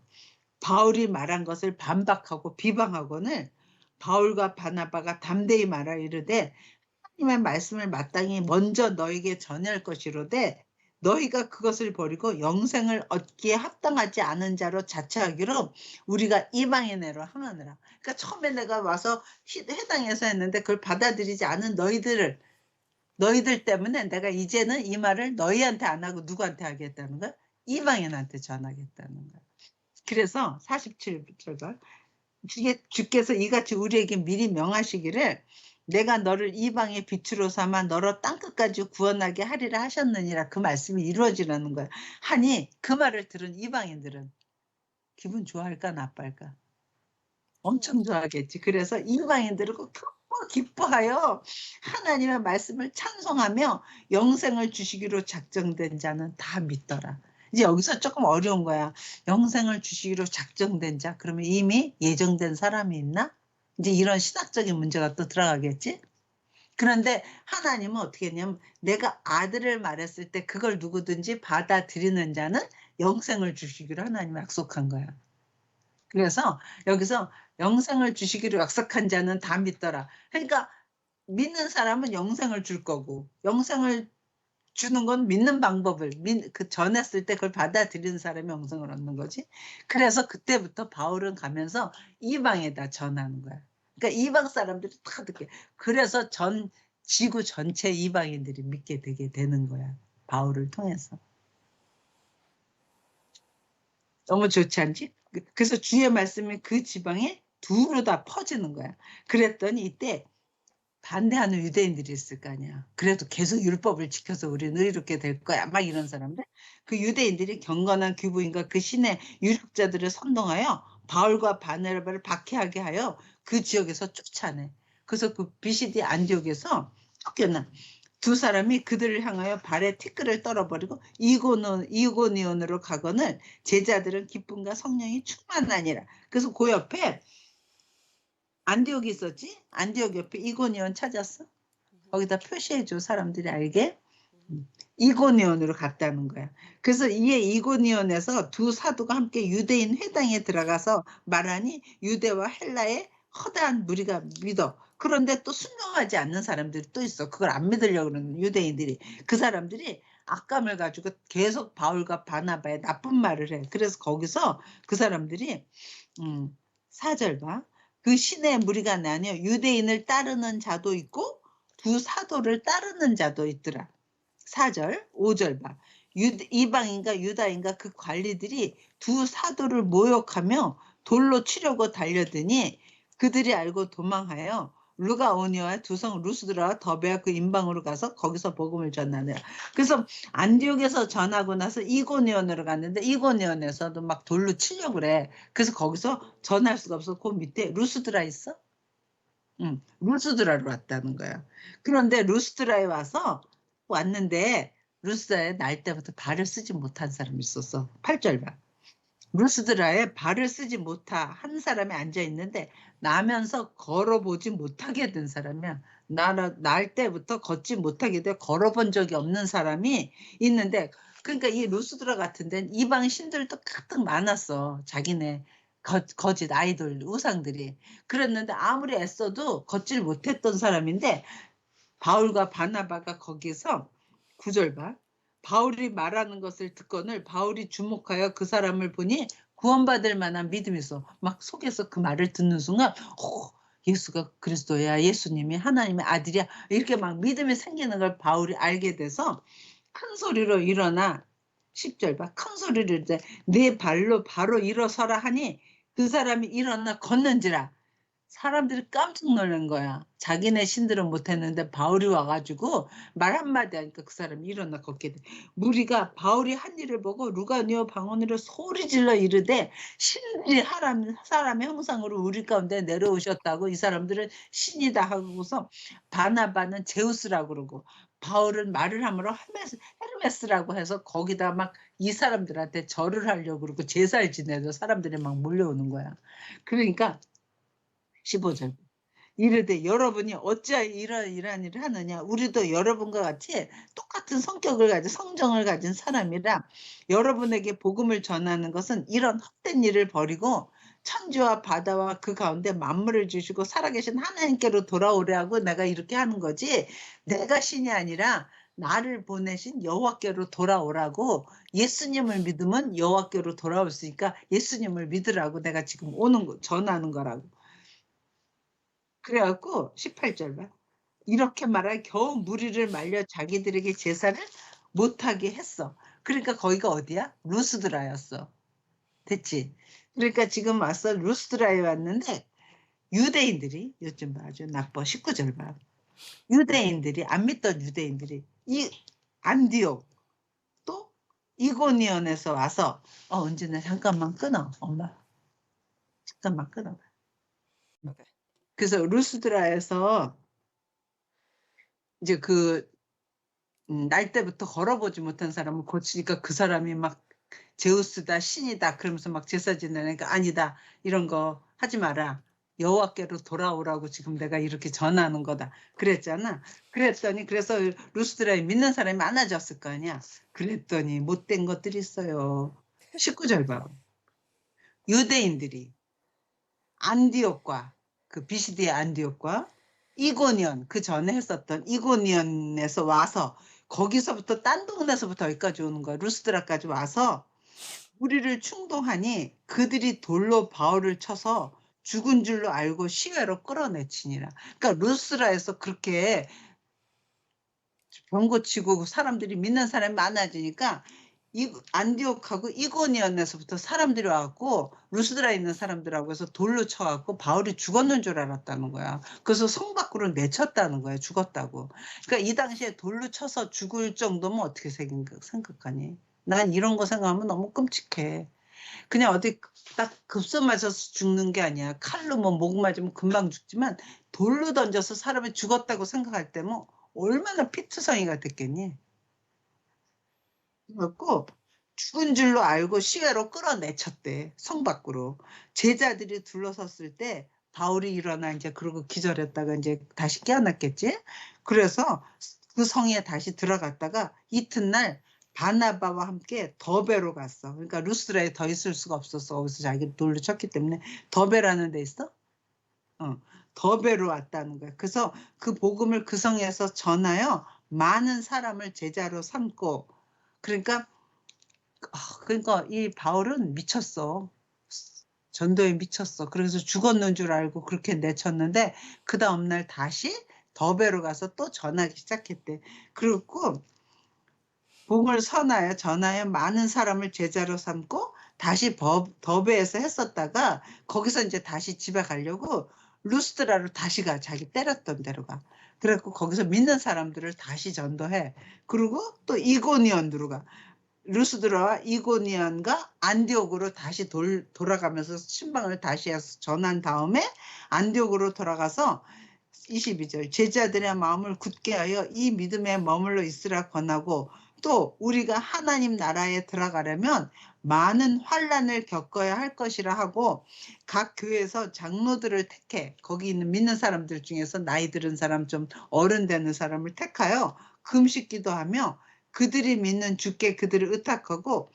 바울이 말한 것을 반박하고 비방하고는 바울과 바나바가 담대히 말하 이르되 하나님의 말씀을 마땅히 먼저 너에게 전할 것이로되 너희가 그것을 버리고 영생을 얻기에 합당하지 않은 자로 자처하기로 우리가 이방인으로 하느니라. 그러니까 처음에 내가 와서 해당해서 했는데 그걸 받아들이지 않은 너희들 때문에 내가 이제는 이 말을 너희한테 안 하고 누구한테 하겠다는 거야? 이방인한테 전하겠다는 거야. 그래서 47절 주께서 이같이 우리에게 미리 명하시기를 내가 너를 이방의 빛으로 삼아 너로 땅끝까지 구원하게 하리라 하셨느니라. 그 말씀이 이루어지라는 거야. 하니 그 말을 들은 이방인들은 기분 좋아할까 나빠할까? 엄청 좋아하겠지. 그래서 이방인들은 기뻐하여 하나님의 말씀을 찬송하며 영생을 주시기로 작정된 자는 다 믿더라. 이제 여기서 조금 어려운 거야. 영생을 주시기로 작정된 자. 그러면 이미 예정된 사람이 있나? 이제 이런 신학적인 문제가 또 들어가겠지? 그런데 하나님은 어떻게 했냐면 내가 아들을 말했을 때 그걸 누구든지 받아들이는 자는 영생을 주시기로 하나님이 약속한 거야. 그래서 여기서 영생을 주시기로 약속한 자는 다 믿더라. 그러니까 믿는 사람은 영생을 줄 거고 영생을 주는 건 믿는 방법을 그 전했을 때 그걸 받아들이는 사람이 영생을 얻는 거지. 그래서 그때부터 바울은 가면서 이방에다 전하는 거야. 그러니까 이방 사람들이 다 듣게. 그래서 전 지구 전체 이방인들이 믿게 되게 되는 거야. 바울을 통해서. 너무 좋지 않지? 그래서 주의 말씀이 그 지방에 두루 다 퍼지는 거야. 그랬더니 이때 반대하는 유대인들이 있을 거 아니야. 그래도 계속 율법을 지켜서 우리는 의롭게 될 거야. 막 이런 사람들. 그 유대인들이 경건한 규부인과 그 신의 유력자들을 선동하여 바울과 바나바를 박해하게 하여 그 지역에서 쫓아내. 그래서 그 BCD 안디옥에서 쫓겨나. 두 사람이 그들을 향하여 발에 티끌을 떨어버리고 이고니온으로 가거늘 제자들은 기쁨과 성령이 충만하니라. 그래서 그 옆에 안디옥이 있었지? 안디옥 옆에 이고니온 찾았어? 거기다 표시해줘 사람들이 알게. 이고니온으로 갔다는 거야. 그래서 이에 이고니온에서 두 사도가 함께 유대인 회당에 들어가서 말하니 유대와 헬라의 허다한 무리가 믿어. 그런데 또 순종하지 않는 사람들이 또 있어. 그걸 안 믿으려고 그러는 유대인들이. 그 사람들이 악감을 가지고 계속 바울과 바나바의 나쁜 말을 해. 그래서 거기서 그 사람들이 4절 봐. 그 신의 무리가 나뉘어 유대인을 따르는 자도 있고 두 사도를 따르는 자도 있더라. 4절, 5절 봐. 이방인과 유다인과 그 관리들이 두 사도를 모욕하며 돌로 치려고 달려드니 그들이 알고 도망하여 루가오니와 두성 루스드라와 더베와 그 인방으로 가서 거기서 복음을 전하느라. 그래서 안디옥에서 전하고 나서 이고니온으로 갔는데 이고니온에서도 막 돌로 치려고 그래. 그래서 거기서 전할 수가 없어. 그 밑에 루스드라 있어? 응, 루스드라로 왔다는 거야. 그런데 루스드라에 왔는데 루스드라에 날 때부터 발을 쓰지 못한 사람이 있었어. 8절 봐. 루스드라에 발을 쓰지 못한 한 사람이 앉아 있는데 나면서 걸어보지 못하게 된 사람이야. 날 때부터 걷지 못하게 돼 걸어본 적이 없는 사람이 있는데 그러니까 이 루스드라 같은 데는 이방 신들도 가득 많았어. 자기네 거짓 아이돌 우상들이. 그랬는데 아무리 애써도 걷질 못했던 사람인데 바울과 바나바가 거기서 9절 봐. 바울이 말하는 것을 듣거늘 바울이 주목하여 그 사람을 보니 구원받을 만한 믿음이 있어. 막 속에서 그 말을 듣는 순간 예수가 그리스도야. 예수님이 하나님의 아들이야. 이렇게 막 믿음이 생기는 걸 바울이 알게 돼서 큰 소리로 일어나 10절 봐. 큰 소리를 이제 네 발로 바로 일어서라 하니 그 사람이 일어나 걷는지라. 사람들이 깜짝 놀란 거야. 자기네 신들은 못했는데 바울이 와가지고 말 한마디 하니까 그 사람이 일어나 걷게 돼. 무리가 바울이 한 일을 보고 루가니오 방언으로 소리질러 이르되 신들이 사람의 형상으로 우리 가운데 내려오셨다고 이 사람들은 신이다 하고서 바나바는 제우스라고 그러고 바울은 말을 함으로 헤르메스라고 해서 거기다 막 이 사람들한테 절을 하려고 그러고 제사를 지내도 사람들이 막 몰려오는 거야. 그러니까 15절. 이르되 여러분이 어찌하여 이러한 일을 하느냐. 우리도 여러분과 같이 똑같은 성격을 가진 성정을 가진 사람이라 여러분에게 복음을 전하는 것은 이런 헛된 일을 버리고 천지와 바다와 그 가운데 만물을 주시고 살아계신 하나님께로 돌아오려 하고 내가 이렇게 하는 거지. 내가 신이 아니라 나를 보내신 여호와께로 돌아오라고. 예수님을 믿으면 여호와께로 돌아올 수 있으니까 예수님을 믿으라고 내가 지금 전하는 거라고. 그래갖고 18절 봐. 이렇게 말하여 겨우 무리를 말려 자기들에게 제사를 못하게 했어. 그러니까 거기가 어디야? 루스드라였어. 됐지? 그러니까 지금 와서 루스드라에 왔는데 유대인들이 요즘 아주 나빠. 19절 봐. 유대인들이 안 믿던 유대인들이 이 안디옥 또 이고니온에서 와서 은진아 잠깐만 끊어. 엄마 잠깐만 끊어. Okay. 그래서 루스드라에서 이제 날 때부터 걸어보지 못한 사람을 고치니까 그 사람이 막 제우스다 신이다 그러면서 막 제사 지내니까 아니다 이런 거 하지 마라. 여호와께로 돌아오라고 지금 내가 이렇게 전하는 거다. 그랬잖아. 그랬더니 그래서 루스드라에 믿는 사람이 많아졌을 거 아니야. 그랬더니 못된 것들이 있어요. 19절 봐. 유대인들이 안디옥과 그 비시디의 안디옥과 이고니온 그 전에 했었던 이고니온에서 와서 거기서부터 딴 동네에서부터 여기까지 오는 거야. 루스드라까지 와서 우리를 충동하니 그들이 돌로 바울을 쳐서 죽은 줄로 알고 시외로 끌어내치니라. 그러니까 루스드라에서 그렇게 병고치고 사람들이 믿는 사람이 많아지니까 안디옥하고 이고니온에서부터 사람들이 와갖고 루스드라에 있는 사람들하고 해서 돌로 쳐갖고 바울이 죽었는 줄 알았다는 거야. 그래서 성 밖으로 내쳤다는 거야. 죽었다고. 그러니까 이 당시에 돌로 쳐서 죽을 정도면 어떻게 생각하니? 난 이런 거 생각하면 너무 끔찍해. 그냥 어디 딱 급소 맞아서 죽는 게 아니야. 칼로 목 맞으면 금방 죽지만 돌로 던져서 사람이 죽었다고 생각할 때면 얼마나 피투성이가 됐겠니? 그래갖고 죽은 줄로 알고 시외로 끌어내쳤대. 성 밖으로. 제자들이 둘러섰을 때 바울이 일어나 이제 그러고 기절했다가 이제 다시 깨어났겠지. 그래서 그 성에 다시 들어갔다가 이튿날 바나바와 함께 더베로 갔어. 그러니까 루스드라에 더 있을 수가 없었어. 거기서 자기를 돌로 쳤기 때문에. 더베라는 데 있어? 더베로 왔다는 거야. 그래서 그 복음을 그 성에서 전하여 많은 사람을 제자로 삼고 그러니까 이 바울은 미쳤어. 전도에 미쳤어. 그래서 죽었는 줄 알고 그렇게 내쳤는데 그 다음날 다시 더베로 가서 또 전하기 시작했대. 그리고 복음을 전하여 많은 사람을 제자로 삼고 다시 더베에서 했었다가 거기서 이제 다시 집에 가려고 루스드라로 다시 가. 자기 때렸던 데로 가. 그래갖고 거기서 믿는 사람들을 다시 전도해. 그리고 또 이고니온으로 가. 루스드라와 이고니온과 안디옥으로 다시 돌아가면서 신방을 다시 해서 전한 다음에 안디옥으로 돌아가서 22절 제자들의 마음을 굳게 하여 이 믿음에 머물러 있으라 권하고 또 우리가 하나님 나라에 들어가려면 많은 환난을 겪어야 할 것이라 하고 각 교회에서 장로들을 택해 거기 있는 믿는 사람들 중에서 나이 들은 사람 좀 어른 되는 사람을 택하여 금식 기도하며 그들이 믿는 주께 그들을 의탁하고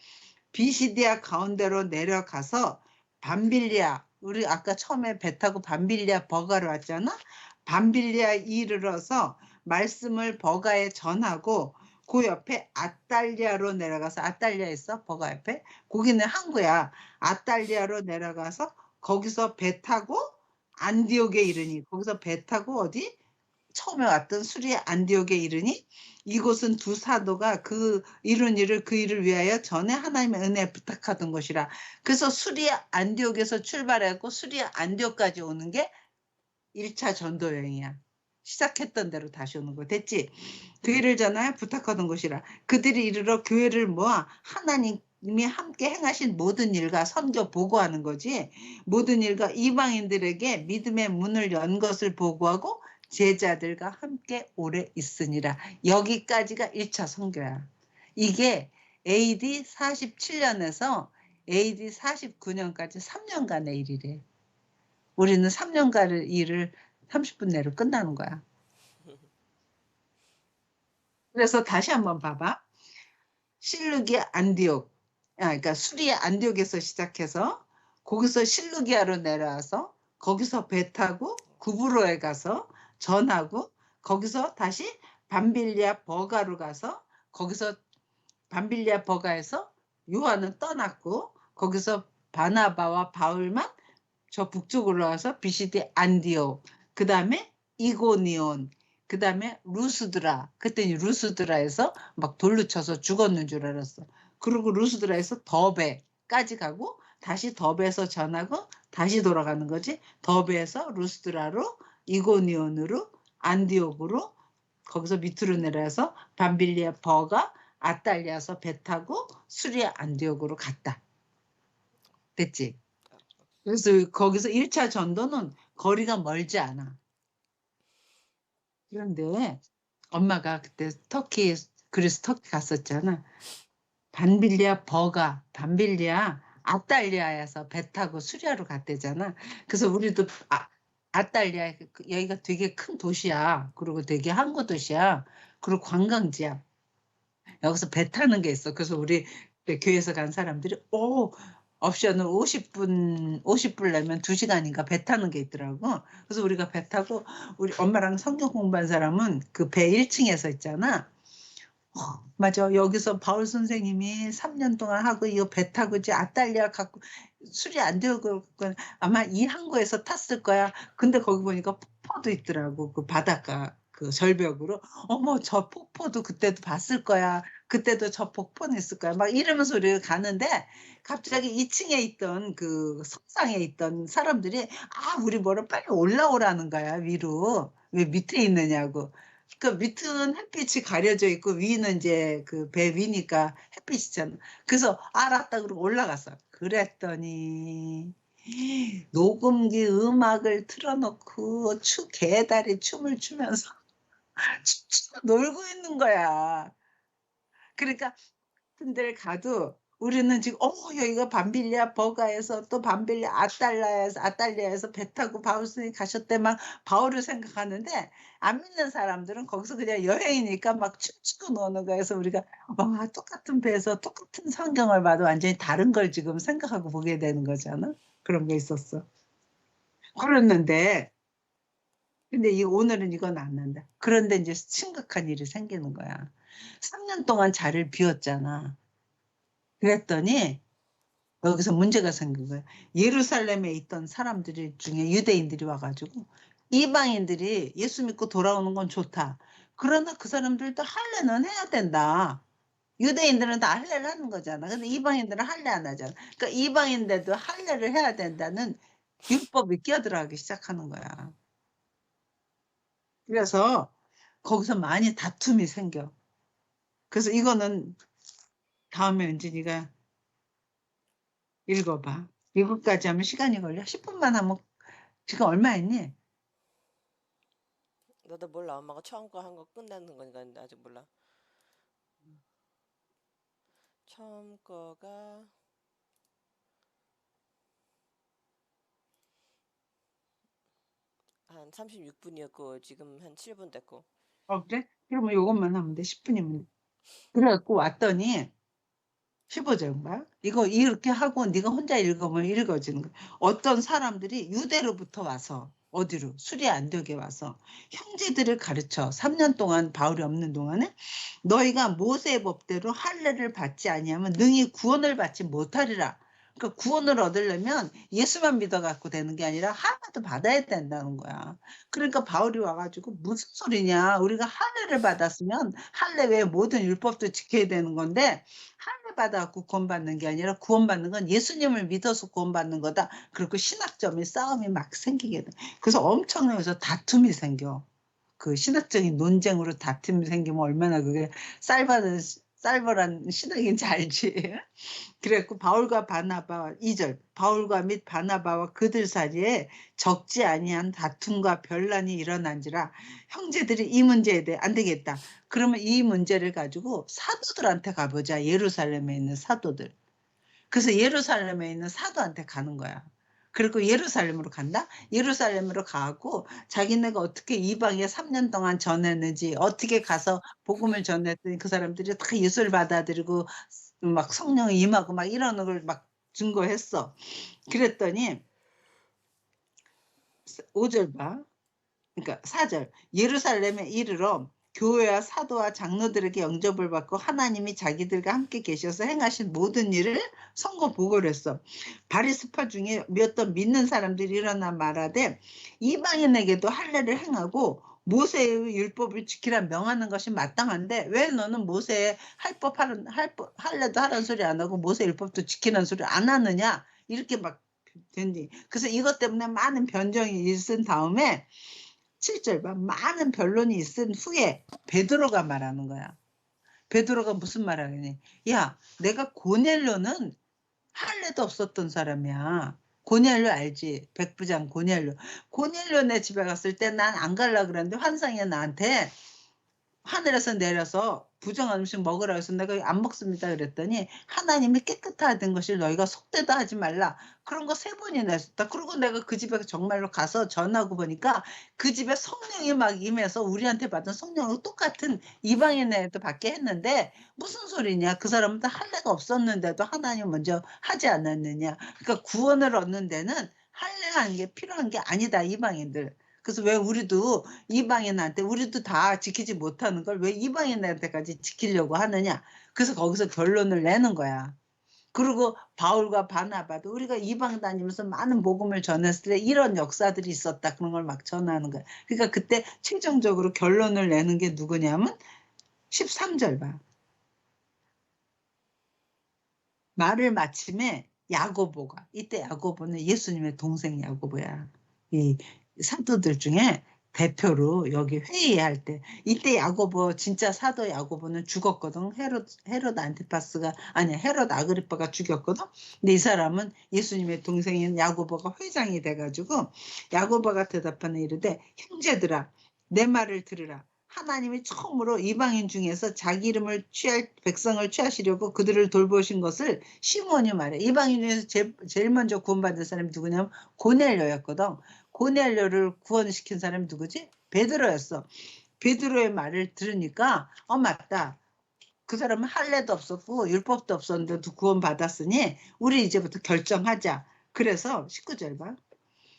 비시디아 가운데로 내려가서 밤빌리아 우리 아까 처음에 배 타고 밤빌리아 버가로 왔잖아. 밤빌리아에 이르러서 말씀을 버가에 전하고 그 옆에 아달리아로 내려가서 아달리아 있어 버가 옆에 거기는 항구야. 아달리아로 내려가서 거기서 배 타고 안디옥에 이르니 거기서 배 타고 어디 처음에 왔던 수리아 안디옥에 이르니 이곳은 두 사도가 그 이룬 일을 그 일을 위하여 전에 하나님의 은혜에 부탁하던 것이라. 그래서 수리아 안디옥에서 출발했고 수리아 안디옥까지 오는 게 1차 전도 여행이야. 시작했던 대로 다시 오는 거 됐지? 그 일을 전하여 부탁하던 것이라. 그들이 이르러 교회를 모아 하나님이 함께 행하신 모든 일과 선교 보고하는 거지. 모든 일과 이방인들에게 믿음의 문을 연 것을 보고하고 제자들과 함께 오래 있으니라. 여기까지가 1차 선교야. 이게 AD 47년에서 AD 49년까지 3년간의 일이래. 우리는 3년간의 일을 30분 내로 끝나는 거야. 그래서 다시 한번 봐봐. 실루기아 안디옥, 그러니까 수리아 안디옥에서 시작해서 거기서 실루기아로 내려와서 거기서 배 타고 구브로에 가서 전하고 거기서 다시 밤빌리아 버가로 가서 거기서 밤빌리아 버가에서 요한은 떠났고 거기서 바나바와 바울만 저 북쪽으로 와서 비시디 안디옥, 그 다음에 이고니온, 그 다음에 루스드라. 그랬더니 루스드라에서 막 돌로 쳐서 죽었는 줄 알았어. 그리고 루스드라에서 더베까지 가고 다시 더베에서 전하고 다시 돌아가는 거지. 더베에서 루스드라로 이고니온으로 안디옥으로 거기서 밑으로 내려서 밤빌리아 버가 아달리아서 배 타고 수리아 안디옥으로 갔다. 됐지? 그래서 거기서 1차 전도는 거리가 멀지 않아. 그런데 엄마가 그때 터키, 그래서 터키 갔었잖아. 밤빌리아 아달리아에서 배 타고 수리아로 갔대잖아. 그래서 우리도 아달리아 여기가 되게 큰 도시야. 그리고 되게 항구 도시야. 그리고 관광지야. 여기서 배 타는 게 있어. 그래서 우리 교회에서 간 사람들이 옵션을 50불 내면 2시간인가 배 타는 게 있더라고. 그래서 우리가 배 타고 우리 엄마랑 성경 공부한 사람은 그 배 1층에서 있잖아. 맞아. 여기서 바울 선생님이 3년 동안 하고 이거 배 타고 이제 아달리아 갖고 술이 안 되고 아마 이 항구에서 탔을 거야. 근데 거기 보니까 폭포도 있더라고. 그 바닷가 그 절벽으로. 어머 저 폭포도 그때도 봤을 거야. 그때도 저 폭포는 있을 거야. 막 이러면서 우리가 가는데 갑자기 2층에 있던 그 석상에 있던 사람들이 우리 뭐라 빨리 올라오라는 거야 위로. 왜 밑에 있느냐고. 그 밑은 햇빛이 가려져 있고 위는 이제 그 배 위니까 햇빛이잖아. 그래서 알았다 그러고 올라갔어. 그랬더니 녹음기 음악을 틀어놓고 개다리 춤을 추면서 놀고 있는 거야. 그러니까 같은 데를 가도 우리는 지금 여기가 밤빌리아 버가에서 또 밤빌리아 아달리아에서 배 타고 바울 스님 가셨대 막 바울을 생각하는데 안 믿는 사람들은 거기서 그냥 여행이니까 막 춤추고 노는 거야. 그래서 우리가 똑같은 배에서 똑같은 성경을 봐도 완전히 다른 걸 지금 생각하고 보게 되는 거잖아. 그런 게 있었어. 그랬는데 근데 오늘은 이건 안 난다. 그런데 이제 심각한 일이 생기는 거야. 3년 동안 자리를 비웠잖아. 그랬더니 여기서 문제가 생긴 거예요. 예루살렘에 있던 사람들 중에 유대인들이 와가지고 이방인들이 예수 믿고 돌아오는 건 좋다. 그러나 그 사람들도 할례는 해야 된다. 유대인들은 다 할례를 하는 거잖아. 근데 이방인들은 할례 안 하잖아. 그러니까 이방인들도 할례를 해야 된다는 율법이 끼어들어가기 시작하는 거야. 그래서 거기서 많이 다툼이 생겨. 그래서 이거는 다음에 은진이가 읽어봐. 이거까지 하면 시간이 걸려. 10분만 하면 지금 얼마 했니? 나도 몰라. 엄마가 처음 거 한 거 끝내는 거니까 아직 몰라. 처음 거가 한 36분이었고 지금 한 7분 됐고. 그래? 그러면 요것만 하면 돼. 10분이면 돼. 그래갖고 왔더니 15절 봐. 이거 이렇게 하고 네가 혼자 읽으면 읽어지는 거야. 어떤 사람들이 유대로부터 와서 어디로 수리 안되게 와서 형제들을 가르쳐 3년 동안 바울이 없는 동안에 너희가 모세의 법대로 할례를 받지 아니하면 능히 구원을 받지 못하리라. 그러니까 구원을 얻으려면 예수만 믿어갖고 되는 게 아니라 할례도 받아야 된다는 거야. 그러니까 바울이 와가지고 무슨 소리냐. 우리가 할례를 받았으면 할례 외에 모든 율법도 지켜야 되는 건데 할례 받아갖고 구원받는 게 아니라 구원받는 건 예수님을 믿어서 구원받는 거다. 그리고 신학점이 싸움이 막 생기게 돼. 그래서 엄청나게 다툼이 생겨. 그 신학적인 논쟁으로 다툼이 생기면 얼마나 그게 쌀벌한 신학인지 알지. 그랬고 바울과 바나바 2절 바울과 및 바나바와 그들 사이에 적지 아니한 다툼과 변란이 일어난지라 형제들이 이 문제에 대해 안 되겠다. 그러면 이 문제를 가지고 사도들한테 가보자. 예루살렘에 있는 사도들. 그래서 예루살렘에 있는 사도한테 가는 거야. 그리고 예루살렘으로 간다? 예루살렘으로 가고 자기네가 어떻게 이방에 3년 동안 전했는지 어떻게 가서 복음을 전했더니 그 사람들이 다 예수를 받아들이고 막 성령이 임하고 막 이러는 걸 막 증거했어. 그랬더니 5절 봐. 그러니까 4절 예루살렘에 이르러 교회와 사도와 장로들에게 영접을 받고 하나님이 자기들과 함께 계셔서 행하신 모든 일을 선고 보고를 했어. 바리스파 중에 어떤 믿는 사람들이 일어나 말하되 이방인에게도 할례를 행하고 모세의 율법을 지키라 명하는 것이 마땅한데 왜 너는 모세의 할례도 하라는 소리 안 하고 모세 율법도 지키는 소리 안 하느냐 이렇게 막 된디. 그래서 이것 때문에 많은 변정이 있은 다음에 7절 봐. 많은 변론이 있은 후에 베드로가 말하는 거야. 베드로가 무슨 말 하겠니? 야, 내가 고넬료는 할례도 없었던 사람이야. 고넬료 알지? 백부장 고넬료. 고넬료 내 집에 갔을 때 난 안 갈라 그랬는데 환상이 나한테 하늘에서 내려서 부정한 음식 먹으라 해서 내가 안 먹습니다 그랬더니 하나님이 깨끗하던 것을 너희가 속되도 하지 말라. 그런 거 3번이나 했었다. 그리고 내가 그 집에 정말로 가서 전하고 보니까 그 집에 성령이 막 임해서 우리한테 받은 성령하고 똑같은 이방인 애도 받게 했는데 무슨 소리냐. 그 사람은 할례가 없었는데도 하나님 먼저 하지 않았느냐. 그러니까 구원을 얻는 데는 할례하는 게 필요한 게 아니다. 이방인들. 그래서 왜 우리도 이방인한테 우리도 다 지키지 못하는 걸 왜 이방인한테까지 지키려고 하느냐. 그래서 거기서 결론을 내는 거야. 그리고 바울과 바나바도 우리가 이방 다니면서 많은 복음을 전했을 때 이런 역사들이 있었다. 그런 걸 막 전하는 거야. 그러니까 그때 최종적으로 결론을 내는 게 누구냐면 13절 봐. 말을 마침에 야고보가 이때 야고보는 예수님의 동생 야고보야. 이 사도들 중에 대표로 여기 회의할 때 이때 야고보 진짜 사도 야고보는 죽었거든. 헤롯 안티파스가 아니야 헤롯 아그리빠가 죽였거든. 근데 이 사람은 예수님의 동생인 야고보가 회장이 돼가지고 야고보가 대답하는 이르되 형제들아 내 말을 들으라. 하나님이 처음으로 이방인 중에서 자기 이름을 취할 백성을 취하시려고 그들을 돌보신 것을 시몬이 말해. 이방인 중에서 제일 먼저 구원받은 사람이 누구냐면 고넬료였거든. 고넬료를 구원시킨 사람이 누구지? 베드로였어. 베드로의 말을 들으니까 맞다. 그 사람은 할례도 없었고 율법도 없었는데도 구원받았으니 우리 이제부터 결정하자. 그래서 19절 봐.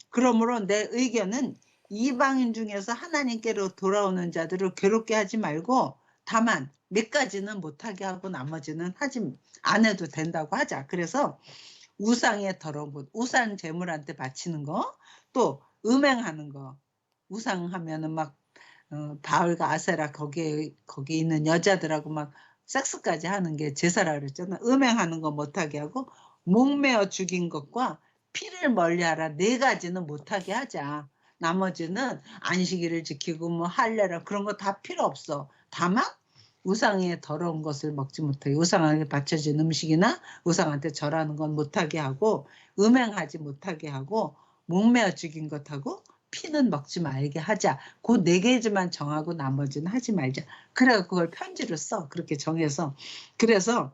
그러므로 내 의견은 이방인 중에서 하나님께로 돌아오는 자들을 괴롭게 하지 말고 다만 몇 가지는 못하게 하고 나머지는 하지 안 해도 된다고 하자. 그래서 우상의 더러운 것, 우상 제물한테 바치는 거, 또 음행하는 거. 우상하면은 막 바울과 아세라 거기 있는 여자들하고 막 섹스까지 하는 게 제사라 그랬잖아. 음행하는 거 못하게 하고 목매어 죽인 것과 피를 멀리하라 4가지는 못하게 하자. 나머지는 안식일을 지키고 뭐 할례라 그런 거 다 필요 없어. 다만 우상의 더러운 것을 먹지 못하게 우상한테 바쳐진 음식이나 우상한테 절하는 건 못하게 하고 음행하지 못하게 하고 목매어 죽인 것하고 피는 먹지 말게 하자. 그 4개지만 정하고 나머지는 하지 말자. 그래서 그걸 편지로 써. 그렇게 정해서. 그래서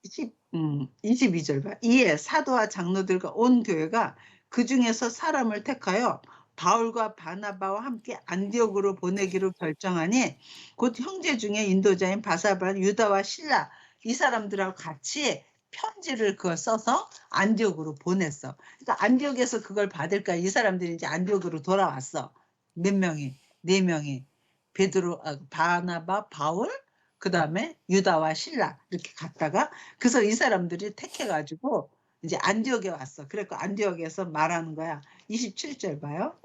22절 봐. 이에 사도와 장로들과 온 교회가 그 중에서 사람을 택하여 바울과 바나바와 함께 안디옥으로 보내기로 결정하니 곧 형제 중에 인도자인 바사바, 유다와 실라 이 사람들하고 같이 편지를 그걸 써서 안디옥으로 보냈어. 그러니까 안디옥에서 그걸 받을까 이 사람들이 이제 안디옥으로 돌아왔어. 몇 명이? 4명이. 베드로, 바나바, 바울, 그 다음에 유다와 실라 이렇게 갔다가 그래서 이 사람들이 택해가지고 이제 안디옥에 왔어. 그래서 안디옥에서 말하는 거야. 27절 봐요.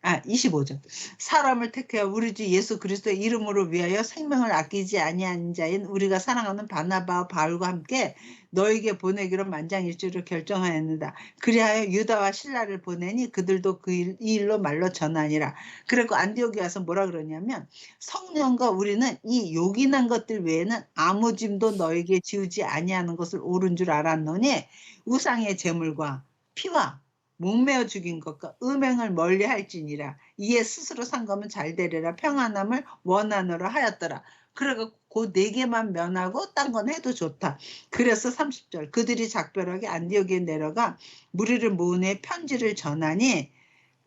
25절. 사람을 택하여 우리 주 예수 그리스도의 이름으로 위하여 생명을 아끼지 아니한 자인 우리가 사랑하는 바나바와 바울과 함께 너에게 보내기로 만장일치로 결정하였느다. 그리하여 유다와 실라를 보내니 그들도 이 일로 말로 전하니라. 그리고 안디옥에 와서 뭐라 그러냐면 성령과 우리는 이 요긴한 것들 외에는 아무 짐도 너에게 지우지 아니하는 것을 옳은 줄 알았노니 우상의 제물과 피와 목매어 죽인 것과 음행을 멀리할지니라. 이에 스스로 산 거면 잘 되리라. 평안함을 원하노라 하였더라. 그래가 그 4개만 면하고 딴 건 해도 좋다. 그래서 30절 그들이 작별하게 안디옥에 내려가 무리를 모은 후에 편지를 전하니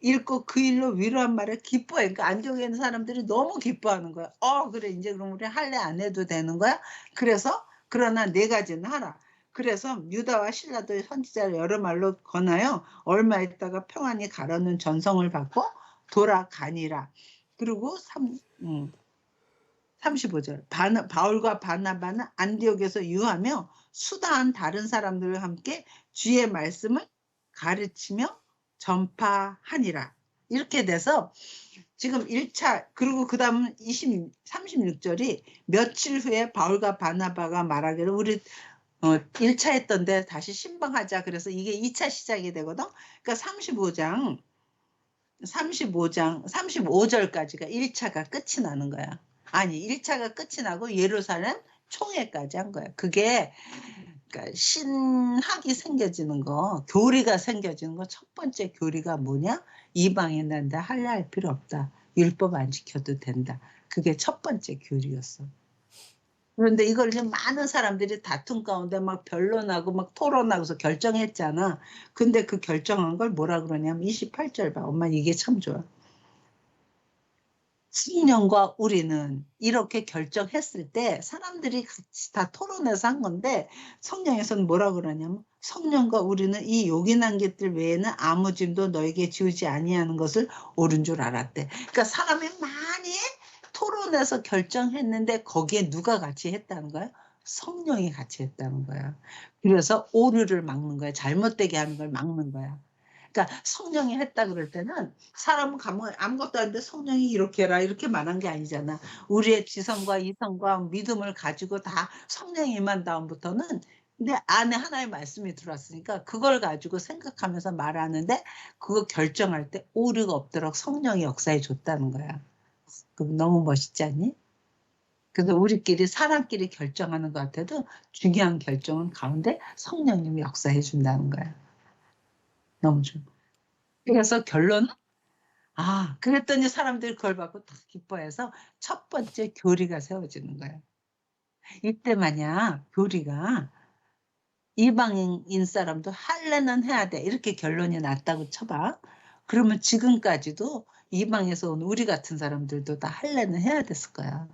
읽고 그 일로 위로한 말에 기뻐해. 그러니까 안디옥에 있는 사람들이 너무 기뻐하는 거야. 그래 이제 그럼 우리 할례 안 해도 되는 거야? 그래서 그러나 4가지는 하라. 그래서 유다와 실라도 선지자를 여러 말로 권하여 얼마 있다가 평안히 가라는 전성을 받고 돌아가니라. 그리고 35절 바울과 바나바는 안디옥에서 유하며 수다한 다른 사람들과 함께 주의 말씀을 가르치며 전파하니라. 이렇게 돼서 지금 1차 그리고 그 다음 36절이 며칠 후에 바울과 바나바가 말하기를 우리 1차 했던데 다시 신방하자. 그래서 이게 2차 시작이 되거든. 그러니까 35절까지가 1차가 끝이 나는 거야. 아니 1차가 끝이 나고 예루살렘 총회까지 한 거야. 그게 그러니까 신학이 생겨지는 거, 교리가 생겨지는 거 첫 번째 교리가 뭐냐? 이방인한테 할례할 필요 없다. 율법 안 지켜도 된다. 그게 첫 번째 교리였어. 그런데 이걸 이제 많은 사람들이 다툼 가운데 막 변론하고 막 토론하고서 결정했잖아. 근데 그 결정한 걸 뭐라 그러냐면 28절 봐. 엄마 이게 참 좋아. 성령과 우리는 이렇게 결정했을 때 사람들이 같이 다 토론해서 한 건데 성령에서는 뭐라 그러냐면 성령과 우리는 이 요긴한 것들 외에는 아무 짐도 너에게 지우지 아니하는 것을 옳은 줄 알았대. 그러니까 사람이 많이 토론해서 결정했는데 거기에 누가 같이 했다는 거야? 성령이 같이 했다는 거야. 그래서 오류를 막는 거야. 잘못되게 하는 걸 막는 거야. 그러니까 성령이 했다 그럴 때는 사람은 아무것도 아닌데 성령이 이렇게 해라 이렇게 말한 게 아니잖아. 우리의 지성과 이성과 믿음을 가지고 다 성령이 임한 다음부터는 내 안에 하나의 말씀이 들어왔으니까 그걸 가지고 생각하면서 말하는데 그거 결정할 때 오류가 없도록 성령이 역사해 줬다는 거야. 그럼 너무 멋있지 않니? 그래서 우리끼리 사람끼리 결정하는 것 같아도 중요한 결정은 가운데 성령님이 역사해 준다는 거야. 너무 좋아. 그래서 결론은 그랬더니 사람들이 그걸 받고 다 기뻐해서 첫 번째 교리가 세워지는 거예요. 이때 만약 교리가 이방인 사람도 할례는 해야 돼 이렇게 결론이 났다고 쳐봐. 그러면 지금까지도 이방에서 온 우리 같은 사람들도 다 할례는 해야 됐을 거야.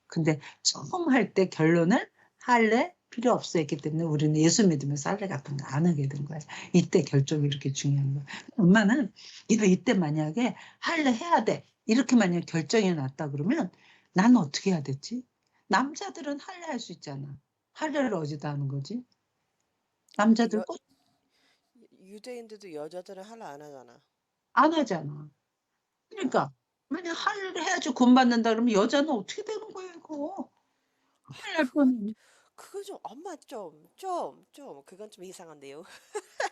근데 처음 할 때 결론을 할례 필요 없어 했기 때문에 우리는 예수 믿으면서 할례 같은 거 안 하게 된 거야. 이때 결정이 이렇게 중요한 거야. 엄마는 이때 만약에 할례 해야 돼 이렇게 만약 결정이 났다 그러면 나는 어떻게 해야 됐지? 남자들은 할례 할 수 있잖아. 할례를 어디다 하는 거지? 남자들 꼭 유대인들도 여자들은 할례 안 하잖아. 안 하잖아. 그러니까 만약 할례를 해야지 구원 받는다 그러면 여자는 어떻게 되는 거야 이거? 할례 할 뻔. 그거 좀 엄마 그건 좀 이상한데요.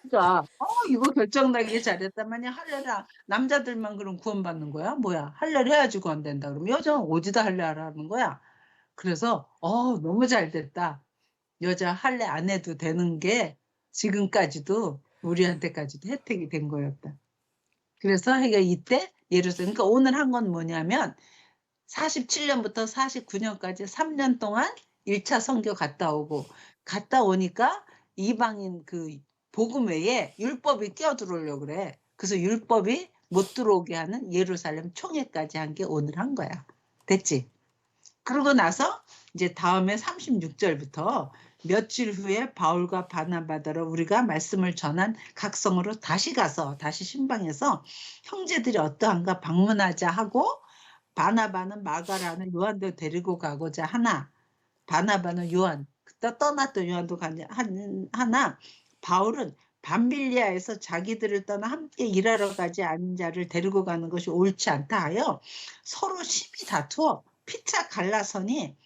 그러니까 이거 결정나게 잘했다. 만약 할례를 남자들만 그럼 구원받는 거야? 뭐야? 할례를 해야지 구원된다. 그럼 여자는 어디다 할례하라는 거야? 그래서 너무 잘됐다. 여자 할례 안 해도 되는 게 지금까지도 우리한테까지도 혜택이 된 거였다. 그래서 이때 예루살렘 그러니까 오늘 한 건 뭐냐면 47년부터 49년까지 3년 동안 1차 선교 갔다 오고 갔다 오니까 이방인 그 복음 외에 율법이 끼어들어오려고 그래. 그래서 율법이 못 들어오게 하는 예루살렘 총회까지 한 게 오늘 한 거야. 됐지? 그러고 나서 이제 다음에 36절부터 며칠 후에 바울과 바나바더러 우리가 말씀을 전한 각 성으로 다시 가서 다시 신방에서 형제들이 어떠한가 방문하자 하고 바나바는 마가라는 요한도 데리고 가고자 하나 바나바는 요한 떠났던 요한도 하나 바울은 밤빌리아에서 자기들을 떠나 함께 일하러 가지 않은 자를 데리고 가는 것이 옳지 않다 하여 서로 심히 다투어 피차 갈라서니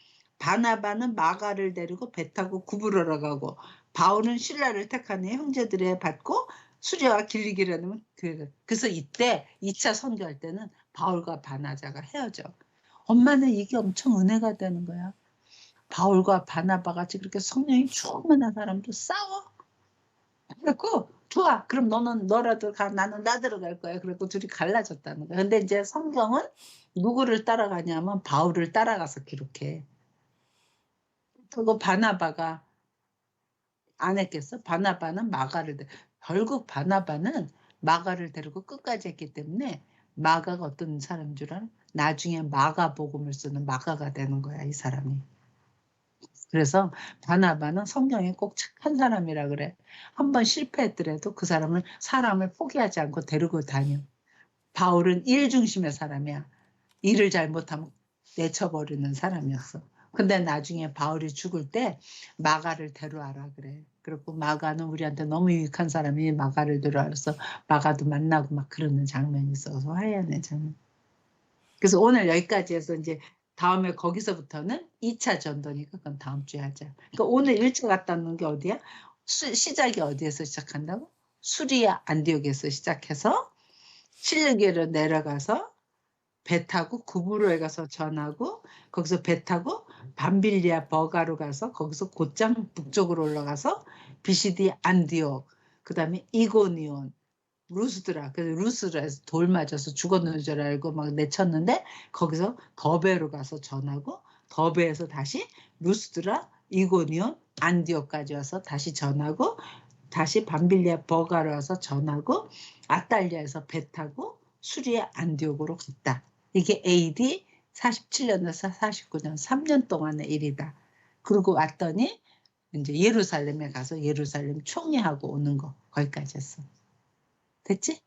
바나바는 마가를 데리고 배 타고 구부러러 가고 바울은 신라를 택하니 형제들의 받고 수레와 길리기라는 그래서 이때 2차 선교할 때는 바울과 바나바가 헤어져. 엄마는 이게 엄청 은혜가 되는 거야. 바울과 바나바 같이 그렇게 성령이 충만한 사람도 싸워. 그래갖고 좋아. 그럼 너라도 가. 나는 나대로 갈 거야. 그래갖고 둘이 갈라졌다는 거야. 근데 이제 성경은 누구를 따라가냐면 바울을 따라가서 기록해. 그리고 바나바가 안 했겠어? 바나바는 마가를 결국 바나바는 마가를 데리고 끝까지 했기 때문에 마가가 어떤 사람인 줄 알아? 나중에 마가복음을 쓰는 마가가 되는 거야, 이 사람이. 그래서 바나바는 성경에 꼭 착한 사람이라 그래. 한번 실패했더라도 그 사람을 포기하지 않고 데리고 다녀. 바울은 일 중심의 사람이야. 일을 잘못하면 내쳐버리는 사람이었어. 근데 나중에 바울이 죽을 때 마가를 데려와라 그래. 그리고 마가는 우리한테 너무 유익한 사람이 마가를 데려와서 마가도 만나고 막 그러는 장면이 있어서 화해하는 장면. 그래서 오늘 여기까지 해서 이제 다음에 거기서부터는 2차 전도니까 그건 다음 주에 하자. 그러니까 오늘 1차 갔다는 게 어디야? 시작이 어디에서 시작한다고? 수리아 안디옥에서 시작해서 실르기로 내려가서 배 타고 구브로에 가서 전하고 거기서 배 타고 밤빌리아 버가로 가서 거기서 곧장 북쪽으로 올라가서 비시디 안디옥 그다음에 이고니온 루스드라. 그래서 루스드라에서 돌 맞아서 죽었는 줄 알고 막 내쳤는데 거기서 더베로 가서 전하고 더베에서 다시 루스드라, 이고니온, 안디옥까지 와서 다시 전하고 다시 밤빌리아 버가로 와서 전하고 아탈리아에서 배 타고 수리아 안디옥으로 갔다. 이게 AD 47년에서 49년 3년 동안의 일이다. 그리고 왔더니 이제 예루살렘에 가서 예루살렘 총회하고 오는 거 거기까지 했어. 됐지?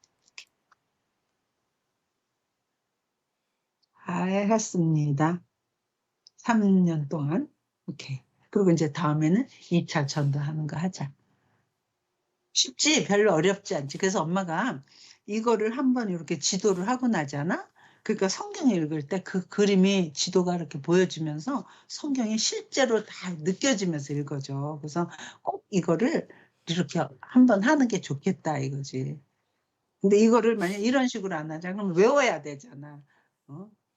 알겠습니다. 3년 동안. 오케이. 그리고 이제 다음에는 2차 전도하는 거 하자. 쉽지? 별로 어렵지 않지. 그래서 엄마가 이거를 한번 이렇게 지도를 하고 나잖아? 그러니까 성경 읽을 때 그 그림이 지도가 이렇게 보여지면서 성경이 실제로 다 느껴지면서 읽어져. 그래서 꼭 이거를 이렇게 한번 하는 게 좋겠다 이거지. 근데 이거를 만약 이런 식으로 안 하자 그럼 외워야 되잖아.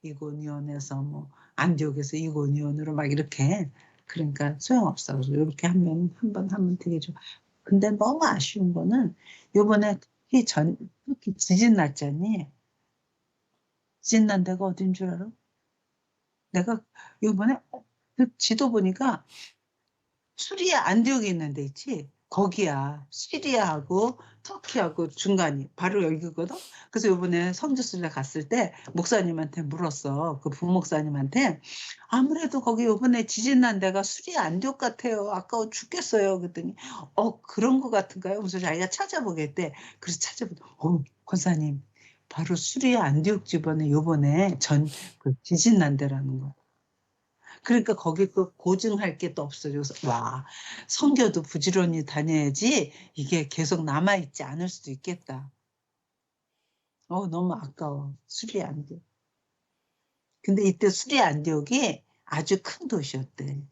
이고니온에서 뭐 안디옥에서 이고니온으로 막 이렇게 그러니까 소용없어. 그래서 이렇게 하면 한번 하면 되게 좋아. 근데 너무 아쉬운 거는 요번에 특히 지진 났잖니. 지진 난 데가 어딘 줄 알아? 내가 요번에 그 지도 보니까 수리아 안디옥에 있는 데 있지? 거기야. 시리아하고 터키하고 중간이 바로 여기거든. 그래서 이번에 성지순례 갔을 때 목사님한테 물었어. 그 부목사님한테 아무래도 거기 이번에 지진 난 데가 수리아 안디옥 같아요. 아까워 죽겠어요. 그랬더니 그런 거 같은가요? 그래서 자기가 찾아보겠대. 그래서 찾아보더니 권사님 바로 수리아 안디옥 집안에 요번에 그 지진 난 데라는 거. 그러니까 거기 또 고증할 게 또 없어요. 그래서 와 성교도 부지런히 다녀야지 이게 계속 남아있지 않을 수도 있겠다. 너무 아까워. 수리아 안디옥. 근데 이때 수리아 안디옥이 아주 큰 도시였대.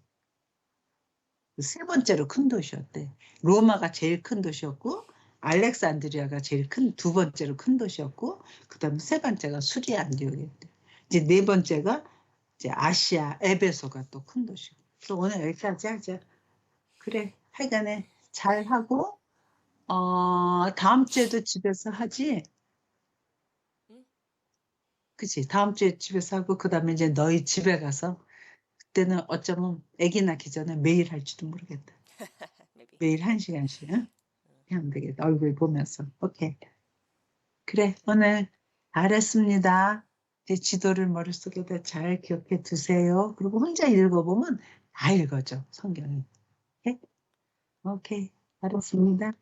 세 번째로 큰 도시였대. 로마가 제일 큰 도시였고 알렉산드리아가 제일 두 번째로 큰 도시였고 그다음에 세 번째가 수리아 안디옥이었대. 이제 네 번째가 이제 아시아 에베소가 또 큰 도시고. 그래서 오늘 여기까지 하자. 그래, 하여간에 잘 하고 다음 주에도 집에서 하지. 응? 그치? 다음 주에 집에서 하고 그다음에 이제 너희 집에 가서 그때는 어쩌면 아기 낳기 전에 매일 할지도 모르겠다. Maybe. 매일 1시간씩. 응? 하면 되겠다. 얼굴 보면서. 오케이. 그래, 오늘 잘했습니다. 제 지도를 머릿속에다 잘 기억해 두세요. 그리고 혼자 읽어보면 다 읽어져, 성경이. 오케이? 오케이. 잘했습니다.